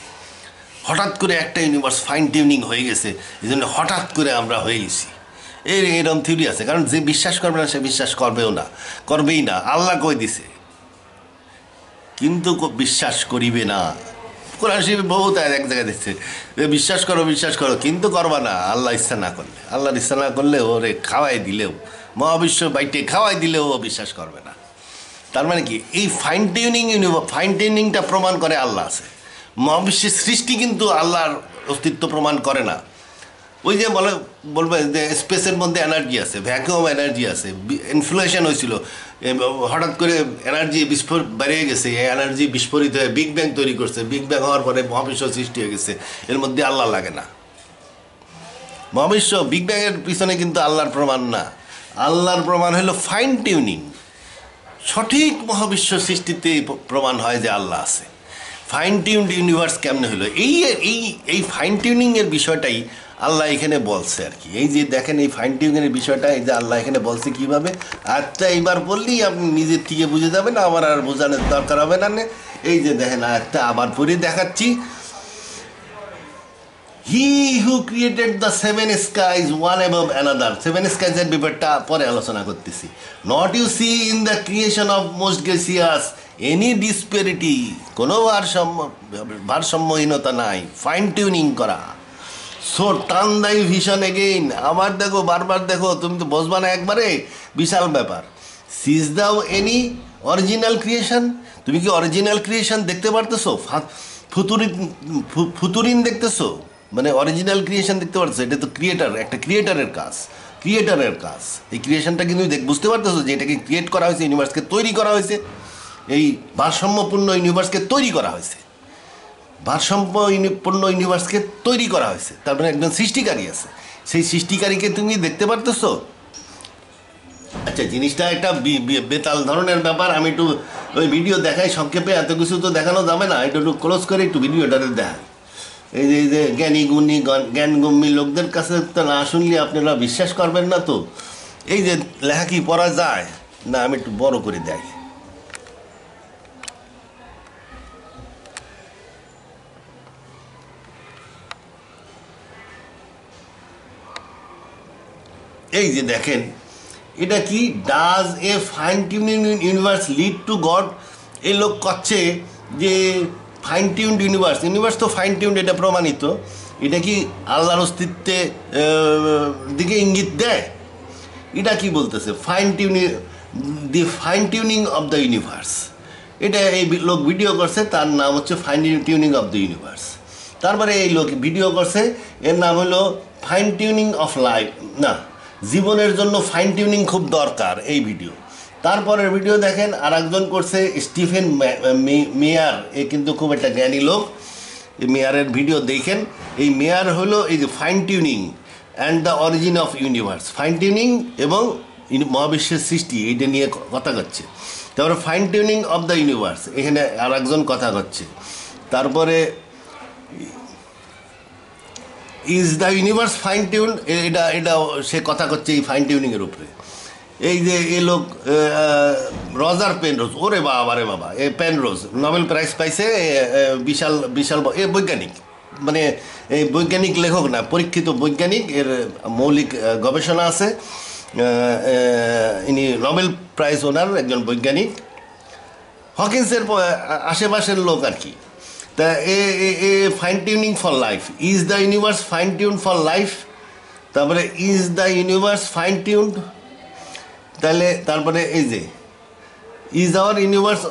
হঠাৎ করে একটা ইউনিভার্স ফাইন টিউনিং হয়ে গেছে, এই জন্য হঠাৎ করে আমরা হয়ে গেছি। এরকম থিওরি আছে। কারণ যে বিশ্বাস করবে না সে বিশ্বাস করবেও না, করবেই না, আল্লাহ কই দিছে। কিন্তু বিশ্বাস করিবে না, কোরআন শরীফ বহুত এক জায়গায় দিচ্ছে যে বিশ্বাস করো কিন্তু করবা না আল্লাহ ইচ্ছা না করলে। আল্লাহর ইচ্ছা না করলে ওরে খাওয়াই দিলেও, মহাবিশ্ব বাইটে খাওয়াই দিলেও ও বিশ্বাস করবে না। তার মানে কি, এই ফাইন টিউনিংটা প্রমাণ করে আল্লাহ আছে। মহাবিশ্বের সৃষ্টি কিন্তু আল্লাহর অস্তিত্ব প্রমাণ করে না। ওই যে বলবে যে স্পেসের মধ্যে এনার্জি আছে, ভ্যাকুয়াম এনার্জি আছে, ইনফ্লেশন হয়েছিল, হঠাৎ করে এনার্জি বেড়ে গেছে, এই এনার্জি বিস্ফোরিত হয়ে বিগ ব্যাং তৈরি করছে, বিগ ব্যাং হওয়ার পরে মহাবিশ্ব সৃষ্টি হয়ে গেছে। এর মধ্যে আল্লাহ লাগে না। মহাবিশ্ব বিগ ব্যাংয়ের পিছনে কিন্তু আল্লাহর প্রমাণ না, আল্লাহর প্রমাণ হলো ফাইন টিউনিং। সঠিক মহাবিশ্ব সৃষ্টিতে প্রমাণ হয় যে আল্লাহ আছে। ফাইন টিউনড ইউনিভার্স কেমনে হলো, এই ফাইন টিউনিংয়ের বিষয়টাই আল্লাহ এখানে বলছে আর কি। এই যে দেখেন এই ফাইন টিউনিংয়ের বিষয়টা, এই যে আল্লাহ এখানে বলছে কীভাবে। আচ্ছা, এইবার বললেই আপনি নিজের থেকে বুঝে যাবেন, আমার আর বোঝানোর দরকার হবে না। এই যে দেখেন আয়াতটা আবার পড়ে দেখাচ্ছি। He who created the seven skies one above another. Seven skies এর ব্যাপারটা পরে আলোচনা করতেছি। Not you see in the creation of most gracious any disparity, কোনো ভারসাম্যহীনতা নাই, ফাইন টিউনিং করা। সো টার্ন দাই ভিশন এগেইন, আবার দেখো, বারবার দেখো, তুমি তো বসবা না একবারে, বিশাল ব্যাপার। সিজ দাও এনি অরিজিনাল ক্রিয়েশন, তুমি কি অরিজিনাল ক্রিয়েশন দেখতে পারতেছো? ফুতুরিন দেখতেছো, মানে অরিজিনাল ক্রিয়েশন দেখতে পারতেছো? এটা তো একটা ক্রিয়েটারের কাজ। এই ক্রিয়েশনটা কিন্তু বুঝতে পারতেছো যে এটাকে ক্রিয়েট করা হয়েছে, ইউনিভার্সকে তৈরি করা হয়েছে, এই ভারসাম্যপূর্ণ ইউনিভার্সকে তৈরি করা হয়েছে, তারপরে একজন সৃষ্টিকারী আছে, সেই সৃষ্টিকারীকে তুমি দেখতে পারতেছো? আচ্ছা, জিনিসটা একটা বেতাল ধরনের ব্যাপার। আমি একটু ওই ভিডিও দেখাই সংক্ষেপে, এত কিছু তো দেখানো যাবে না, একটু ক্লোজ করে একটু ভিডিওটাতে দেখাই। এই যে জ্ঞানগম্যী লোকদের কাছে তো না শুনলে আপনারা বিশ্বাস করবেন না। তো এই যে লেখা কি পড়া যায় না, আমি একটু বড় করে দেয়। এই যে দেখেন, এটা কি, does a fine tuning universe lead to god. এই লোক করছে যে ফাইন টিউনড ইউনিভার্স তো ফাইন টিউনড, এটা প্রমাণিত। এটা কি আল্লাহর অস্তিত্বে দিকে ইঙ্গিত দেয়? এটা কি বলতেছে, the fine tuning of the universe. এটা এই লোক ভিডিও করছে, তার নাম হচ্ছে fine tuning of the universe. তারপরে এই লোক ভিডিও করছে, এর নাম হলো ফাইন টিউনিং অফ লাইফ, না, জীবনের জন্য ফাইন টিউনিং খুব দরকার, এই ভিডিও। তারপরের ভিডিও দেখেন, আর একজন করছে স্টিফেন মেয়ার, এ কিন্তু খুব একটা জ্ঞানী লোক। এই মেয়ারের ভিডিও দেখেন। এই মেয়ার হলো এই যে fine tuning and the origin of universe, fine tuning এবং মহাবিশ্বের সৃষ্টি, এইটা নিয়ে কথা করছে। তারপরে fine tuning of the universe, এখানে আর একজন কথা করছে। তারপরে is the universe fine tune, এটা সে কথা করছে এই ফাইন টিউনিংয়ের উপরে। এই যে এ লোক রজার পেনরোজ, ওরে বাবা রে বাবা, এ পেনরোজ নোবেল প্রাইজ পাইছে, বিশাল এ বৈজ্ঞানিক, মানে এই বৈজ্ঞানিক লেখক না, পরীক্ষিত বৈজ্ঞানিক, এর মৌলিক গবেষণা আছে। ইনি নোবেল প্রাইজ ওনার একজন বৈজ্ঞানিক, হকিন্সের আশেপাশের লোক আর কি। তা a fine tuning for life, is the universe fine tune for life. তারপরে is the universe fine tuned, তাহলে তারপরে এই যে is our universe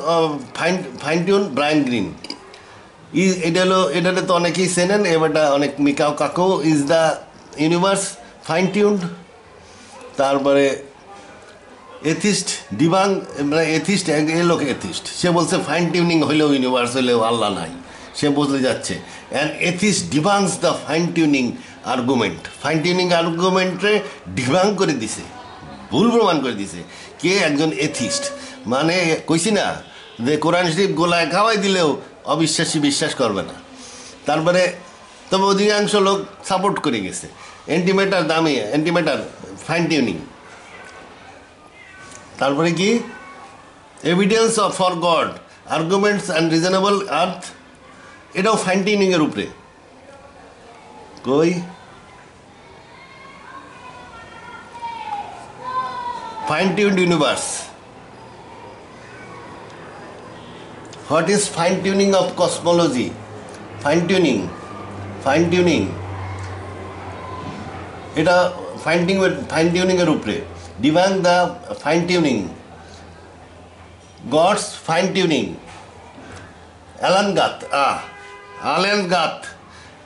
fine tune, Brian Greene. এটাতে তো অনেকেই চেনেন, এবারটা অনেক Michio Kaku, is the universe fine tuned. তারপরে এথিস্ট ডিবাং, মানে এথিস্ট, এ লোক এথিস্ট, সে বলছে ফাইন টিউনিং হইলেও ইউনিভার্স হইলেও আল্লাহ নাই, সে বলতে যাচ্ছে। And atheist debunks the fine tuning argument, fine tuning আর্গুমেন্টে ডিবাং করে দিছে, ভুল প্রমাণ করে দিছে। কে? একজন এথিস্ট। মানে কইছি না যে কোরআন শরীফ গোলায় খাওয়াই দিলেও অবিশ্বাসী বিশ্বাস করবে না। তারপরে তবে অধিকাংশ লোক সাপোর্ট করে গেছে। অ্যান্টিম্যাটার দামি, অ্যান্টিম্যাটার ফাইন টিউনিং। তারপরে কি, evidence for God, arguments and reasonable earth, এটাও ফাইন টিউনিংয়ের উপরে। কই fine-tuned universe. What is fine-tuning of cosmology? Fine-tuning. এটা ফাইন টিউনিং এর উপরে divine the fine tuning, God's fine tuning. Alan Guth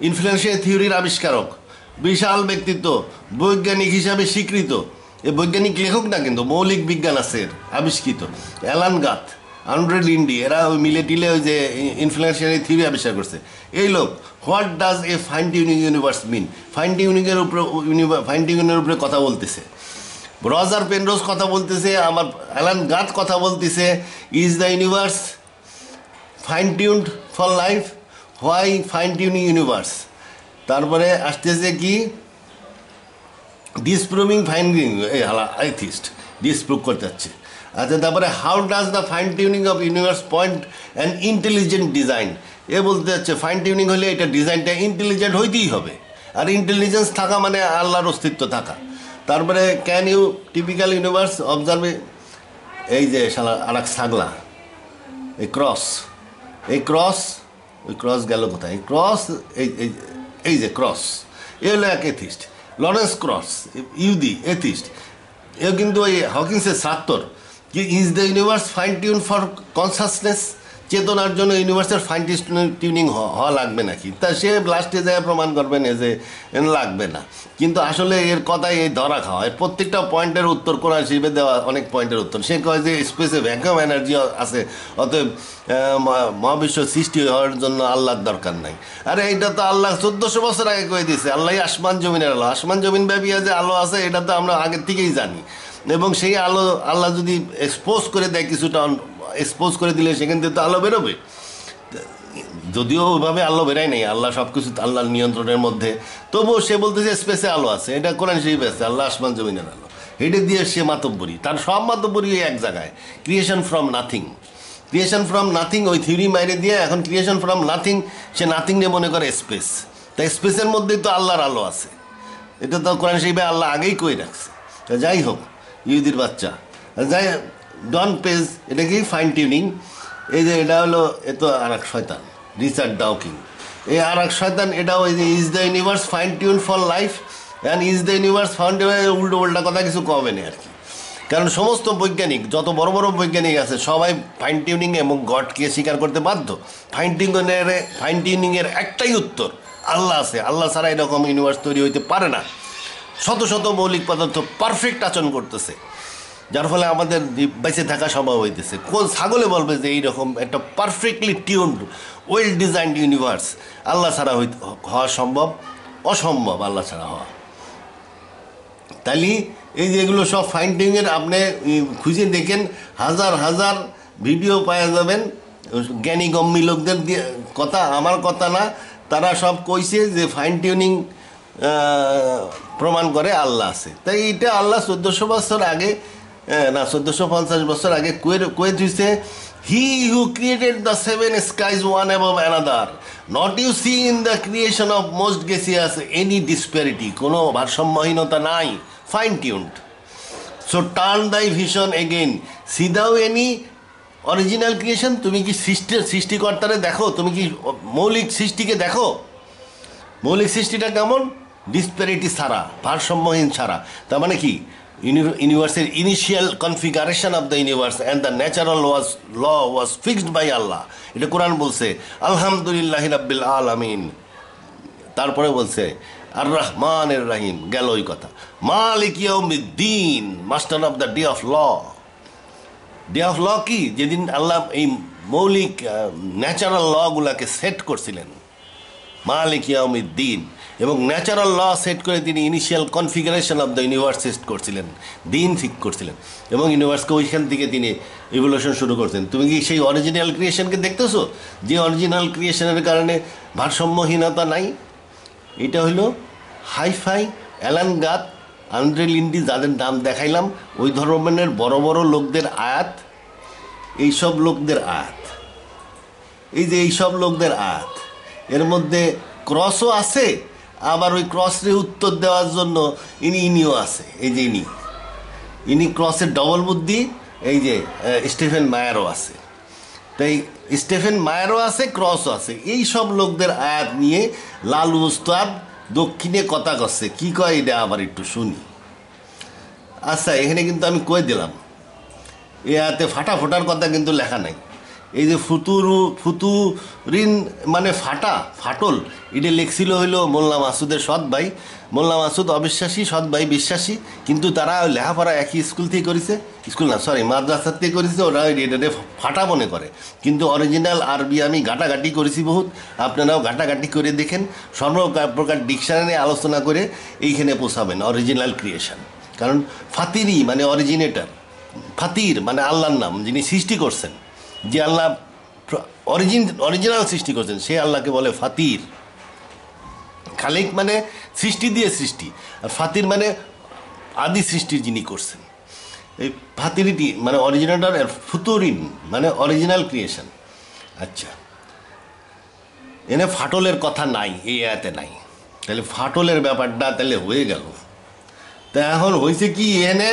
influential থিওরির আবিষ্কারক, বিশাল ব্যক্তিত্ব, বৈজ্ঞানিক হিসাবে স্বীকৃত। এ বৈজ্ঞানিক লেখক না, কিন্তু মৌলিক বিজ্ঞান আছে এর আবিষ্কৃত। অ্যালান গাথ, আন্ড্রে লিন্ডি, এরা ওই মিলে টিলে ওই যে ইনফ্লুয়েন্সিয়াল থিওরি আবিষ্কার করছে। এই লোক what does a fine tuning universe mean, fine টিউনিংয়ের উপরে কথা বলতেছে। রজার পেনরোজ কথা বলতেছে, আমার অ্যালান গাথ কথা বলতেছে। Is the universe fine tuned for life? Why fine tuning universe? তারপরে আসতেছে কি ডিসপ্রুভিং ফাইন্ডিং, এই হালা আইথিস্ট ডিসপ্রুভ করতে যাচ্ছে। আচ্ছা, তারপরে how does the fine tuning of universe point and intelligent design? এ বলতে যাচ্ছে ফাইন টিউনিং হলে এটা ডিজাইনটা ইন্টেলিজেন্ট হইতেই হবে, আর ইন্টেলিজেন্স থাকা মানে আল্লাহর অস্তিত্ব থাকা। তারপরে can you typical universe observe, এই যে শালা আর এক ছাগলা, এই ক্রস গেল কোথায়? এই ক্রস, এই যে ক্রস, এ হলো এক এথিস্ট। লরেন্স ক্রস ইউদি এথিস্ট, এ কিন্তু ওই হকিন্সের ছাত্র। কি is the universe fine tune for consciousness? চেতনার জন্য ইউনিভার্সের ফাইন টিউনিং হওয়া লাগবে নাকি? তা সে লাস্টে যায় প্রমাণ করবেন যে লাগবে না, কিন্তু আসলে এর কথাই এই ধরা খাওয়া। এর প্রত্যেকটা পয়েন্টের উত্তর কোরআন শরীফে দেওয়া অনেক পয়েন্টের উত্তর। সে কয় যে স্পেসে ভ্যাকুয়াম এনার্জি আছে, অতএব মহাবিশ্ব সৃষ্টি হওয়ার জন্য আল্লাহর দরকার নাই। আরে এইটা তো আল্লাহ 1400 বছর আগে কয়ে দিয়েছে। আল্লাহ আসমান জমিনের আলো, আসমান জমিন ব্যাপিয়া যে আলো আছে এটা তো আমরা আগের থেকেই জানি। এবং সেই আলো আল্লাহ যদি এক্সপোজ করে দেয়, কিছুটা এক্সপোজ করে দিলে সেখান থেকে তো আলো বেরোবে। যদিও ওইভাবে আলো বেরাই নেই, আল্লাহ সব কিছু আল্লাহর নিয়ন্ত্রণের মধ্যে, তবুও সে বলতেছে স্পেসে আলো আছে, এটা কোরআন শরীফে আছে, আল্লাহ আসমান জমিনের আলো। এটা দিয়ে সে মাতব্বরি, তার সব মাতব্বরি এক জায়গায়। ক্রিয়েশন ফ্রম নাথিং ওই থিওরি মাইরে দিয়ে এখন creation from nothing, say nothing নিয়ে মনে করে স্পেস। তাই স্পেসের মধ্যেই তো আল্লাহর আলো আছে, এটা তো কোরআন শরীফে আল্লাহ আগেই কই রাখছে। তা যাই হোক, ইহুদির বাচ্চা যাই ডন পেজ, এটা কি ফাইন টিউনিং? এই যে এটা হলো, এ তো আর এক শয়তান, রিচার্ড ডাউকিং। এই আর এক শয়তান, এটা ওই যে is the universe fine tune for life and is the universe fine tune, উল্টো উল্টা কথা কিছু কবে নেই আর কি। কারণ সমস্ত বৈজ্ঞানিক, যত বড় বড় বৈজ্ঞানিক আছে, সবাই ফাইন টিউনিং এবং গডকে স্বীকার করতে বাধ্য। ফাইন টিউনিংয়ের একটাই উত্তর, আল্লাহ আছে। আল্লাহ ছাড়া এরকম ইউনিভার্স তৈরি হইতে পারে না। শত শত মৌলিক পদার্থ পারফেক্ট আচরণ করতেছে, যার ফলে আমাদের বেঁচে থাকা সম্ভব হইতেছে। কোন ছাগলে বলবে যে এইরকম একটা perfectly tuned well designed universe Allah ছাড়া হওয়া সম্ভব? অসম্ভব আল্লাহ ছাড়া হওয়া। তাহলে এই যে এগুলো সব ফাইন টিউনিংয়ের, আপনি খুঁজে দেখেন, হাজার হাজার ভিডিও পাওয়া যাবেন। জ্ঞানী গম্মী লোকদের দিয়ে কথা, আমার কথা না, তারা সব কইছে যে ফাইন টিউনিং প্রমাণ করে আল্লাহ আছে। তাই এটা আল্লাহ 1400 বছর আগে, না 1450 বছর আগে কয়ে দিয়েছে, he who created the 7 skies one above another, not you see in the creation of most gaseous any disparity, কোনো ভারসাম্যহীনতা নাই, ফাইন টিউনড। সো টার্ন দাই vision again, see thou any original creation. তুমি কি সৃষ্টিকর্তারে দেখো, তুমি কি মৌলিক সৃষ্টিকে দেখো। মৌলিক সৃষ্টিটা কেমন? ডিসপ্যারিটি ছাড়া, ভারসাম্যহীন ছাড়া। তার মানে কি, ইউনিভার্সের initial configuration of the universe and the natural law was fixed by Allah. এটা কোরআন বলছে, আলহামদুলিল্লাহি রাব্বিল আলামিন। তারপরে বলছে আর রহমানির রহিম, গেল ওই কথা। মালিক ইয়াউমিদ্দিন, master of the day of law. Day of law কি? যেদিন আল্লাহ এই মৌলিক ন্যাচারাল লগুলাকে সেট করছিলেন, মালিক ইয়াউমিদ্দিন, এবং ন্যাচারাল ল সেট করে তিনি initial configuration of the universe set করছিলেন, দিন ঠিক করছিলেন, এবং ইউনিভার্সকে ওইখান থেকে তিনি ইভলিউশন শুরু করছেন। তুমি কি সেই অরিজিনাল ক্রিয়েশনকে দেখতেছো, যে অরিজিনাল ক্রিয়েশনের কারণে ভারসাম্যহীনতা নাই? এটা হইল হাইফাই, অ্যালান গাথ, আন্দ্রে লিন্ডি, যাদের নাম দেখাইলাম, ওই ধরনের বড় বড় লোকদের আয়াত, এইসব লোকদের আয়াত, এই যে এইসব লোকদের আয়াত, এর মধ্যে ক্রসও আছে, আবার ওই ক্রসের উত্তর দেওয়ার জন্য ইনিও আছে। এই যে ইনি ক্রসের ডবল বুদ্ধি এই যে স্টিফেন মায়ারও আছে, তাই স্টিফেন মায়ারও আছে, ক্রসও আছে। এই সব লোকদের আয়াত নিয়ে লালু উস্তাদ দক্ষিণে কথা করছে, কি কয় এটা আবার একটু শুনি। আচ্ছা, এখানে কিন্তু আমি কয়ে দিলাম এ আয়াতে ফাটা ফোটার কথা কিন্তু লেখা নাই। এই যে ফুতুরিন মানে ফাটল, এটা লেখছিল হইল মোল্লা মাসুদের সৎ ভাই। মোল্লা মাসুদ অবিশ্বাসী, সৎ ভাই বিশ্বাসী, কিন্তু তারা লেখাপড়া একই স্কুল থেকে করেছে, স্কুল না সরি মাদ্রাসার থেকে করেছে, ওরা এটাতে ফাটা মনে করে। কিন্তু অরিজিনাল আরবি আমি ঘাটাঘাটি করেছি বহুত, আপনারাও ঘাটাঘাটি করে দেখেন, সর্বপ্রকার ডিকশনারি আলোচনা করে এইখানে পৌঁছাবেন অরিজিনাল ক্রিয়েশন। কারণ ফাতিরি মানে অরিজিনেটর, ফাতির মানে আল্লাহর নাম, যিনি সৃষ্টি করছেন, যে আল্লাহ অরিজিনাল সৃষ্টি করছেন, সে আল্লাহকে বলে ফাতির। খালিক মানে সৃষ্টি দিয়ে সৃষ্টি, আর ফাতির মানে আদি সৃষ্টির যিনি করছেন। এই ফাতিরিটি মানে অরিজিনেটর, আর ফুতুরিন মানে অরিজিনাল ক্রিয়েশন। আচ্ছা, এনে ফাটলের কথা নাই, এই আয়াতে নাই, তাহলে ফাটলের ব্যাপারটা তাহলে হয়ে গেল। তা এখন হয়েছে কি, এনে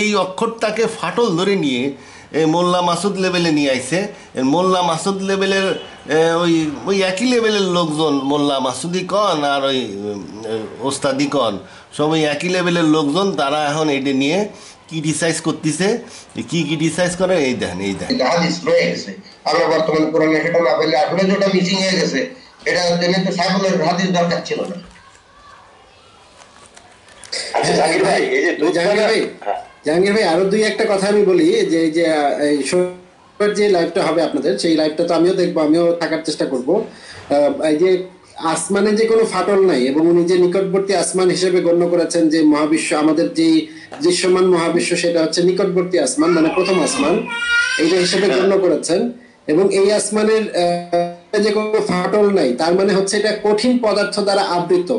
এই অক্ষরটাকে ফাটল ধরে নিয়ে এই মোল্লা মাসুদ লেভেলে নিয়ে আইছে। মোল্লা মাসুদ লেভেলের ওই একই লেভেলের লোকজন, মোল্লা মাসুদি কন আর ওই ওস্তাদি কন, সবাই একই লেভেলের লোকজন, তারা এখন এটা নিয়ে ক্রিটিসাইজ করতেছে। কি ক্রিটিসাইজ করে এই দেখেন, হাদিস রয়ে গেছে। আমরা বর্তমান কোরআনে সেটা না পেলে আসলে যেটা মিসিং হয়ে গেছে, এটা জন্য তো সাইফুলের হাদিস দরকার ছিল না। আচ্ছা জাহাঙ্গীর ভাই, এই যে জাহাঙ্গীর ভাই আরো দুই একটা কথা আমি বলি, যে যে লাইভটা হবে আপনাদের, সেই লাইভটা তো আমিও দেখবো, আমিও থাকার চেষ্টা করব। এই যে আসমানে যে কোনো ফাটল নাই, এবং উনি যে নিকটবর্তী আসমান হিসেবে গণ্য করেছেন যে মহাবিশ্ব, আমাদের যে দৃশ্যমান মহাবিশ্ব, সেটা হচ্ছে নিকটবর্তী আসমান, মানে প্রথম আসমান, এইটা হিসেবে গণ্য করেছেন। এবং এই আসমানের যে কোনো ফাটল নাই, তার মানে হচ্ছে এটা কঠিন পদার্থ দ্বারা আবৃত।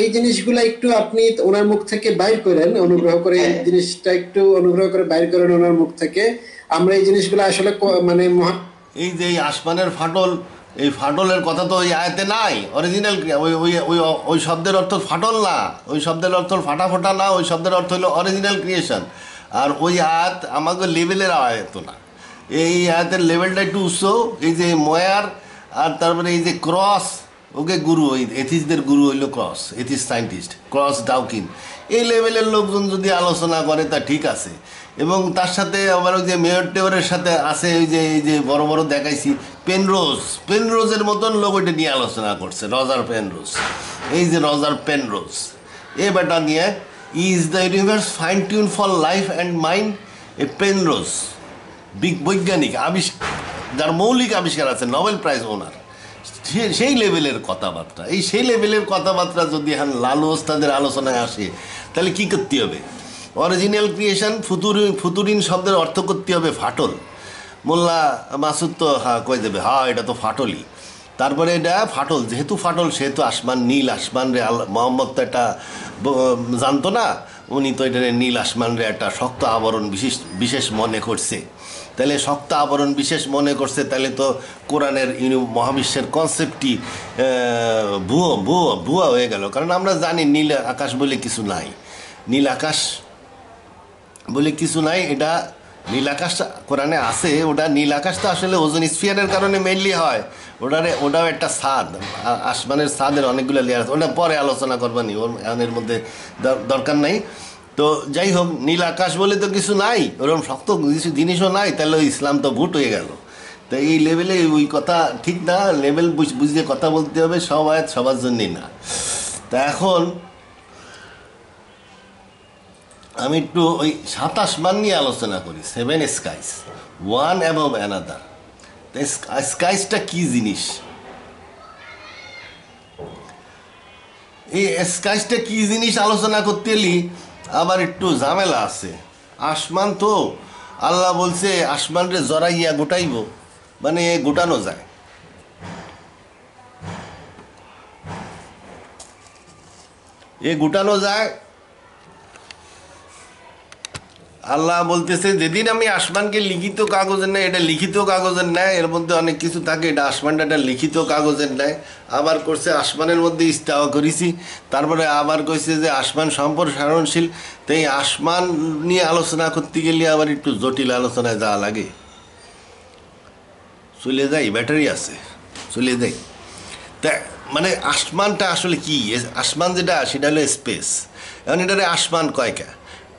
এই জিনিসগুলা একটু আপনি ওনার মুখ থেকে বাইর করেন, অনুগ্রহ করে এই জিনিসটা একটু অনুগ্রহ করে বাইর করেন ওনার মুখ থেকে। আমরা এই জিনিসগুলো আসলে মানে এই যে আসমানের ফাটল, এই ফাটলের কথা তো ওই আয়াতে নাই। অরিজিনাল ওই শব্দের অর্থ ফাটল না, ওই শব্দের অর্থ ফাটা ফোটা না, ওই শব্দের অর্থ হলো অরিজিনাল ক্রিয়েশন। আর ওই আয়াত আমাকে লেভেলের আয়াত না, এই আয়াতের লেভেলটা একটু উচ্চ। এই যে ময়ার আর তারপরে এই যে ক্রস, ওকে গুরু, ওই এথিসদের গুরু হইল ক্রস, এথিস সায়েন্টিস্ট ক্রস ডাউকিন, এই লেভেলের লোকজন যদি আলোচনা করে তা ঠিক আছে। এবং তার সাথে আবার ওই যে মেয়র টেওয়ারের সাথে আছে এই যে বড় বড় দেখাইছি পেনরোজের মতন লোক ওইটা নিয়ে আলোচনা করছে, রজার পেনরোজ। এই যে রজার পেনরোজ, এ বেটা নিয়ে is the universe fine tune for life and mind, A Penrose বৈজ্ঞানিক যার মৌলিক আবিষ্কার আছে, নোবেল প্রাইজ ওনার, সেই লেভেলের কথাবার্তা। সেই লেভেলের কথাবার্তা যদি এখন লালু ওস্তাদের আলোচনায় আসে, তাহলে কি করতে হবে? অরিজিনাল ক্রিয়েশন, ফুতুরিন শব্দের অর্থ করতে হবে ফাটল। মোল্লা মাসুদ তো কয়ে দেবে, এটা তো ফাটলই। তারপরে এটা ফাটল, যেহেতু ফাটল সেহেতু আসমান, নীল আসমান রে, মোহাম্মদ তো এটা জানতো না, উনি তো এটা নীল আসমান রে একটা শক্ত আবরণ বিশেষ মনে করছে। তাহলে শক্ত আবরণ বিশেষ মনে করছে, তাহলে তো কোরআনের মহাবিশ্বের কনসেপ্টটি ভুয়া হয়ে গেল। কারণ আমরা জানি নীল আকাশ বলে কিছু নাই, নীল আকাশ বলে কিছু নাই। এটা নীল আকাশটা কোরআনে আছে, ওটা নীল আকাশটা আসলে ওজন স্ফিয়ারের কারণে মেনলি হয়। ওটাও একটা ছাদ, আসমানের ছাদের অনেকগুলো লেয়ার আছে, ওটা পরে আলোচনা করবানি, এর মধ্যে দরকার নাই। তো যাই হোক, নীল আকাশ বলে তো কিছু নাই, ওরকম শক্ত কিছু জিনিসও নাই, তাহলে ওই ইসলাম তো ভুট হয়ে গেল। তো এই লেভেলে ওই কথা ঠিক না, লেভেল বুঝিয়ে কথা বলতে হবে, সব আয়াত সবার জন্যই না। তা এখন আমি একটু ওই 7 আসমান নিয়ে আলোচনা করি, 7 স্কাইস, ওয়ান অ্যাবভ অ্যানাদার। স্কাইসটা কি জিনিস, এই স্কাইসটা কি জিনিস আলোচনা করতে এলি আবার একটু ঝামেলা আছে। আসমান তো আল্লাহ বলছে আসমান রে জড়াইয়া গোটাইব, মানে গোটানো যায়। গোটানো যায়, আল্লাহ বলতেছে যেদিন আমি আসমানকে লিখিত কাগজের নেয়, এটা লিখিত কাগজের নেয়, এর মধ্যে অনেক কিছু থাকে, এটা আসমানটা একটা লিখিত কাগজের নেয়। আবার করছে আসমানের মধ্যে ইস্তাওয়া করেছি, তারপরে আবার কইছে যে আসমান সম্প্রসারণশীল। তো এই আসমান নিয়ে আলোচনা করতে গেলে আবার একটু জটিল আলোচনায় যাওয়া লাগে। চলে যাই, ব্যাটারি আছে, চলে যাই। তা মানে আসমানটা আসলে কি? আসমান যেটা সেটা হলো স্পেস। এখন এটারে আসমান কয় কে?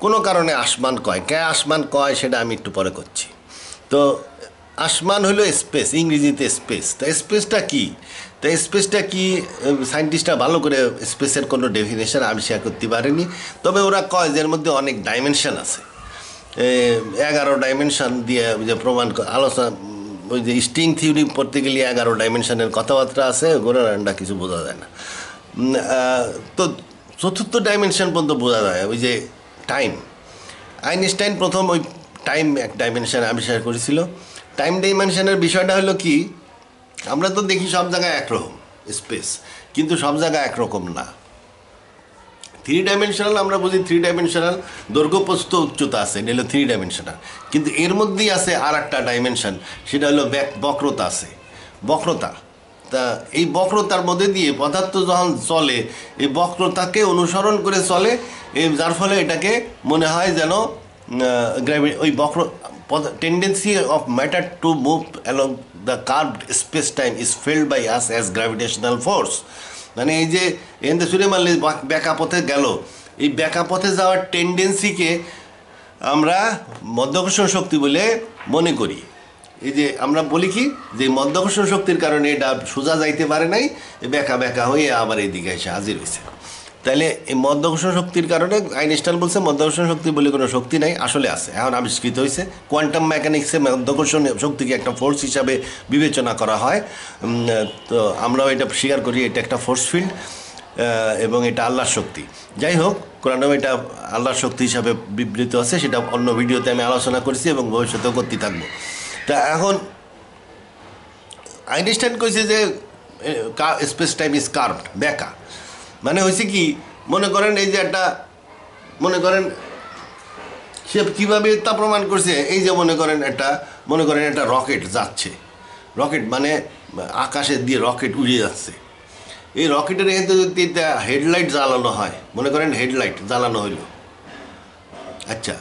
কোনো কারণে আসমান কয়, কে আসমান কয় সেটা আমি একটু পরে করছি। তো আসমান হলো স্পেস, ইংরেজিতে স্পেস। তা স্পেসটা কি? তা স্পেসটা কি সায়েন্টিস্টরা ভালো করে স্পেসের কোনো ডেফিনেশন আবিষ্কার করতে পারেনি। তবে ওরা কয় যে এর মধ্যে অনেক ডাইমেনশন আছে। 11 ডাইমেনশন দিয়ে যে প্রমাণ আলোচনা, ওই যে স্ট্রিং থিওরি পড়তে গেলে 11 ডাইমেনশনের কথাবার্তা আছে, গোড়া রান্না কিছু বোঝা যায় না। তো চতুর্থ ডাইমেনশন পর্যন্ত বোঝা যায়, ওই যে টাইম। আইনস্টাইন প্রথম ওই টাইম এক ডাইমেনশন আবিষ্কার করেছিল। টাইম ডাইমেনশনের বিষয়টা হলো কি, আমরা তো দেখি সব জায়গায় একরকম স্পেস, কিন্তু সব জায়গায় একরকম না। 3 ডাইমেনশনাল আমরা বুঝি, 3 ডাইমেনশনাল দৈর্ঘ্য প্রস্থ উচ্চতা আছে, এটা হলো 3 ডাইমেনশনাল। কিন্তু এর মধ্যেই আছে আর একটা ডাইমেনশন, সেটা হলো বক্রতা আছে, বক্রতা। তা এই বক্রতার মধ্যে দিয়ে পদার্থ যখন চলে, এই বক্রতাকে অনুসরণ করে চলে, যার ফলে এটাকে মনে হয় যেন ওই বক্র tendency of matter to move along the curved space time is felt by us as gravitational force. মানে এই যে এনতে সুরে মারলে ব্যাকা পথে গেল, এই ব্যাকা পথে যাওয়ার টেন্ডেন্সিকে আমরা মধ্যাকর্ষণ শক্তি বলে মনে করি। এই যে আমরা বলি কি, যে মধ্যাকর্ষণ শক্তির কারণে এটা সোজা যাইতে পারে নাই, ব্যাকা ব্যাকা হয়ে আবার এইদিকে এসে হাজির হয়েছে। তাইলে এই মধ্যাকর্ষণ শক্তির কারণে আইনস্টাইন বলছে মধ্যাকর্ষণ শক্তি বলে কোনো শক্তি নাই, আসলে আছে, এখন আবিষ্কৃত হয়েছে। কোয়ান্টাম মেকানিক্সে মধ্যাকর্ষণ শক্তিকে একটা ফোর্স হিসাবে বিবেচনা করা হয়। তো আমরাও এটা স্বীকার করি, এটা একটা ফোর্স ফিল্ড এবং এটা আল্লাহর শক্তি। যাই হোক, কোরআনেও এটা আল্লাহর শক্তি হিসাবে বিবৃত আছে, সেটা অন্য ভিডিওতে আমি আলোচনা করেছি এবং ভবিষ্যতেও করতে থাকবো। তা এখন আইনস্টাইন কইছে যে স্পেস টাইম ইজ কার্ভড, ব্যাকা। মানে হয়েছে কি, মনে করেন এই যে একটা, মনে করেন সে কীভাবে তা প্রমাণ করছে, এই যে মনে করেন একটা রকেট যাচ্ছে, রকেট মানে আকাশে দিয়ে রকেট উড়ে যাচ্ছে। এই রকেটের এতে যদি হেডলাইট জ্বালানো হয়, মনে করেন হেডলাইট জ্বালানো হইল, আচ্ছা,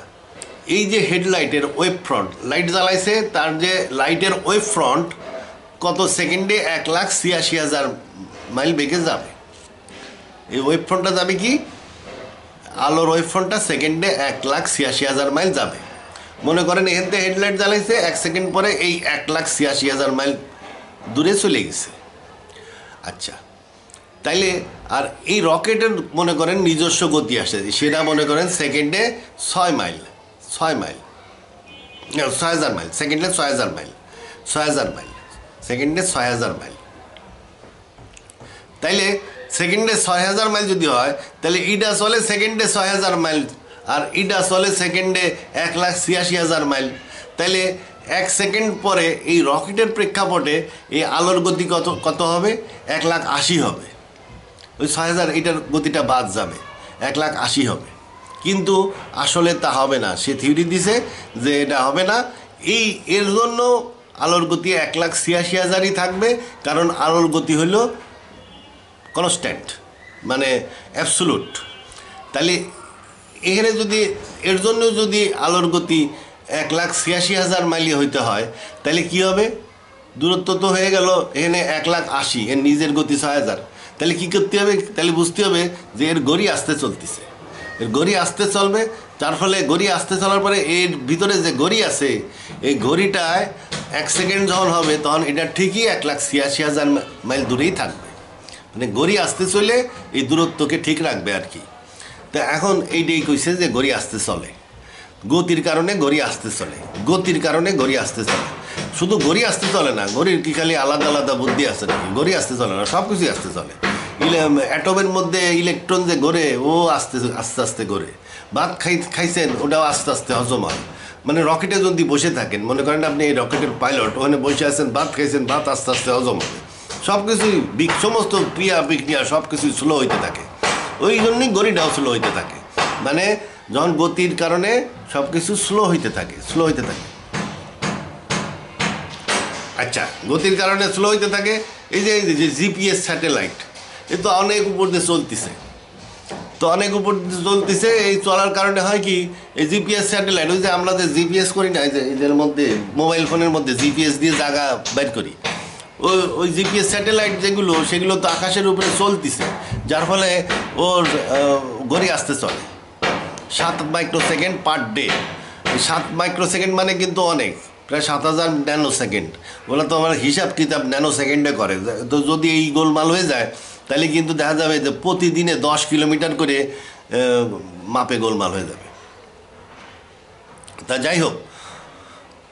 এই যে হেডলাইটের ওয়েভ ফ্রন্ট, লাইট জ্বালাইছে, তার যে লাইটের ওয়েভ ফ্রন্ট কত সেকেন্ডে 1,86,000 মাইল বেগে যাবে। এই ওয়েভ ফ্রন্টটা যাবে কি, আলোর ওয়েভ ফ্রন্টটা সেকেন্ডে 1,86,000 মাইল যাবে। মনে করেন এখান থেকে হেডলাইট জ্বালাইছে, 1 সেকেন্ড পরে এই 1,86,000 মাইল দূরে চলে গেছে। আচ্ছা, তাইলে আর এই রকেটের মনে করেন নিজস্ব গতি আসে, সেটা মনে করেন সেকেন্ডে 6 মাইল, 6 মাইল, 6,000 মাইল, সেকেন্ডে 6,000 মাইল, 6,000 মাইল, সেকেন্ডে 6,000 মাইল। তাইলে সেকেন্ডে 6,000 মাইল যদি হয়, তাহলে ইটা চলে সেকেন্ডে 6,000 মাইল, আর ইটা চলে সেকেন্ডে 1,86,000 মাইল। তাইলে 1 সেকেন্ড পরে এই রকেটের প্রেক্ষাপটে এই আলোর গতি কত হবে? 1,80,000 হবে। ওই 6,000 এটার গতিটা বাদ যাবে, 1,80,000 হবে। কিন্তু আসলে তা হবে না, সে থিওরি দিছে যে এটা হবে না। এর জন্য আলোর গতি 1,86,000ই থাকবে, কারণ আলোর গতি হলো কনস্ট্যান্ট, মানে অ্যাবসোলুট। তাহলে এখানে যদি এর জন্য যদি আলোর গতি 1,86,000 মাইলই হইতে হয়, তাহলে কি হবে? দূরত্ব তো হয়ে গেল এখানে 1,80,000, এর নিজের গতি 6,000। তাহলে কী করতে হবে? তাহলে বুঝতে হবে যে এর গড়ি আসতে চলতেছে, এর গড়ি আসতে চলবে। তার ফলে গড়ি আসতে চলার পরে এর ভিতরে যে গড়ি আছে, এই গড়িটায় 1 সেকেন্ড যখন হবে তখন এটা ঠিকই 1,86,000 মাইল দূরেই থাকবে। মানে গড়ি আসতে চলে এই দূরত্বকে ঠিক রাখবে আর কি। তা এখন এইটাই কইছে যে গড়ি আসতে চলে, গতির কারণে গড়ি আসতে চলে, গতির কারণে গড়ি আসতে চলে। শুধু গড়ি আসতে চলে না, গড়ির কি খালি আলাদা আলাদা বুদ্ধি আছে নাকি? গড়ি আসতে চলে না, সব কিছুই আসতে চলে। অ্যাটমের মধ্যে ইলেকট্রন যে ঘোরে, ও আস্তে আস্তে ঘোরে। ভাত খাইছেন, ওটাও আস্তে আস্তে হজম হয়। মানে রকেটে যদি বসে থাকেন, মনে করেন আপনি এই রকেটের পাইলট, ওখানে বসে আছেন, ভাত খাইছেন, ভাত আস্তে আস্তে হজম হবে। সব কিছুই সমস্ত ক্রিয়া বিক্রিয়া সব কিছুই স্লো হইতে থাকে। ওই জন্যই গড়িটাও স্লো হইতে থাকে। মানে যখন গতির কারণে সব কিছু স্লো হইতে থাকে। আচ্ছা, গতির কারণে স্লো হইতে থাকে। এই যে জিপিএস স্যাটেলাইট, এ তো অনেক উপর দিয়ে চলতেছে, এই চলার কারণে হয় কি, এই জিপিএস স্যাটেলাইট, ওই যে আমরা যে জিপিএস করি না, এই যে এদের মধ্যে মোবাইল ফোনের মধ্যে জিপিএস দিয়ে জায়গা বের করি, ওই জিপিএস স্যাটেলাইট যেগুলো, সেগুলো তো আকাশের উপরে চলতেছে, যার ফলে ওর ঘড়ি আসতে চলে 7 মাইক্রোসেকেন্ড পার ডে। 7 মাইক্রোসেকেন্ড মানে কিন্তু অনেক, প্রায় 7000 ন্যানো সেকেন্ড। ওগুলো তো আমার হিসাব কিতাব ন্যানো সেকেন্ডে করে। তো যদি এই গোলমাল হয়ে যায়, তাহলে কিন্তু দেখা যাবে যে প্রতিদিনে 10 কিলোমিটার করে মাপে গোলমাল হয়ে যাবে। তা যাই হোক,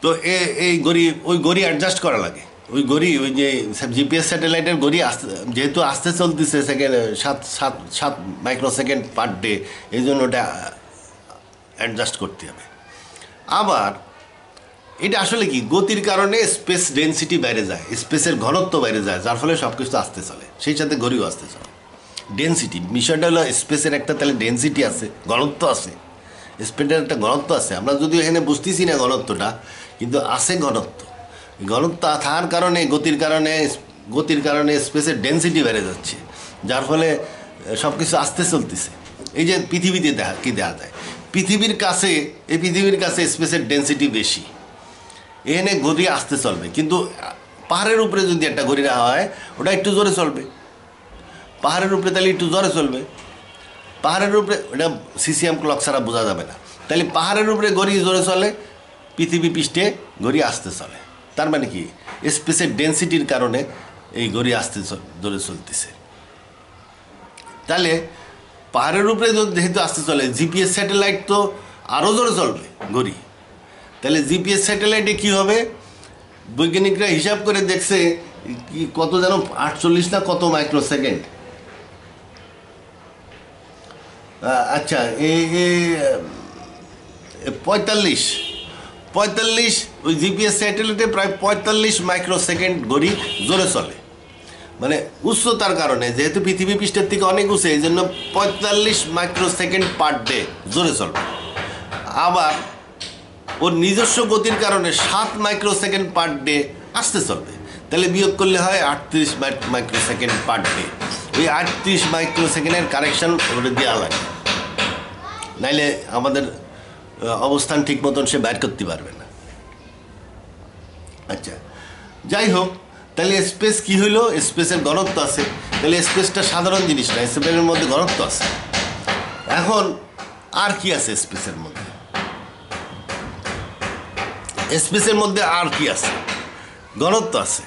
তো ওই ঘড়ি অ্যাডজাস্ট করা লাগে। ওই যে জিপিএস স্যাটেলাইটের ঘড়ি যেহেতু আসতে চলতেছে সেকেন্ড 7 মাইক্রোসেকেন্ড পার ডে, এই জন্য ওটা অ্যাডজাস্ট করতে হবে। আবার এটা আসলে কি, গতির কারণে স্পেস ডেনসিটি বাইরে যায়, স্পেসের ঘনত্ব বাইরে যায়, যার ফলে সব কিছু আসতে চলে, সেই সাথে ঘড়িও আসতে চলে। ডেনসিটি বিষয়টা হলো, স্পেসের একটা তাহলে ডেনসিটি আছে, ঘনত্ব আছে, স্পেসের একটা ঘনত্ব আছে। আমরা যদিও এখানে বুঝতেছি না ঘনত্বটা, কিন্তু আছে ঘনত্ব। ঘনত্ব থাকার কারণে গতির কারণে স্পেসের ডেনসিটি বেড়ে যাচ্ছে, যার ফলে সব কিছু আসতে চলতেছে। এই যে পৃথিবীতে কি দেখা যায়, পৃথিবীর কাছে স্পেসের ডেনসিটি বেশি, এখানে ঘড়ি আসতে চলবে। কিন্তু পাহাড়ের উপরে যদি একটা ঘড়ি রাখা হয়, ওটা একটু জোরে চলবে। পাহাড়ের উপরে তাহলে একটু জোরে চলবে, পাহাড়ের উপরে ওটা সিসিএম ক্লক ছাড়া বোঝা যাবে না। তাহলে পাহাড়ের উপরে ঘড়ি জোরে চলে, পৃথিবী পৃষ্ঠে ঘড়ি আসতে চলে। তার মানে কি, স্পেসের ডেনসিটির কারণে এই ঘড়ি জোরে চলতেছে। তাহলে পাহাড়ের উপরে যেহেতু আসতে চলে, জিপিএস স্যাটেলাইট তো আরও জোরে চলবে ঘড়ি। তাহলে জিপিএস স্যাটেলাইটে কী হবে, বৈজ্ঞানিকরা হিসাব করে দেখছে কি কত যেন 48 না কত মাইক্রোসেকেন্ড। আচ্ছা, এই 45 ওই জিপিএস স্যাটেলাইটে প্রায় 45 মাইক্রোসেকেন্ড ঘড়ি জোরে চলে। মানে উচ্চতার কারণে, যেহেতু পৃথিবী পৃষ্ঠের থেকে অনেক উঁচু, এই জন্য 45 মাইক্রোসেকেন্ড পার ডে জোরে চলবে। আবার ওর নিজস্ব গতির কারণে 7 মাইক্রোসেকেন্ড পার ডে আসতে চলবে। তাহলে বিয়োগ করলে হয় 38 মাইক্রোসেকেন্ড পার ডে। ওই 38 মাইক্রোসেকেন্ডের কারেকশান ওটা দেওয়া লাগে, নাইলে আমাদের অবস্থান ঠিক মতন সে বাইর করতে পারবে না। আচ্ছা, যাই হোক, তাহলে স্পেস কি হইলো, স্পেসের ঘনত্ব আছে। তাহলে স্পেসটা সাধারণ জিনিস না, স্পেসের মধ্যে ঘনত্ব আছে। এখন আর কি আছে স্পেসের মধ্যে? স্পেসের মধ্যে আর কি আছে? ঘনত্ব আছে।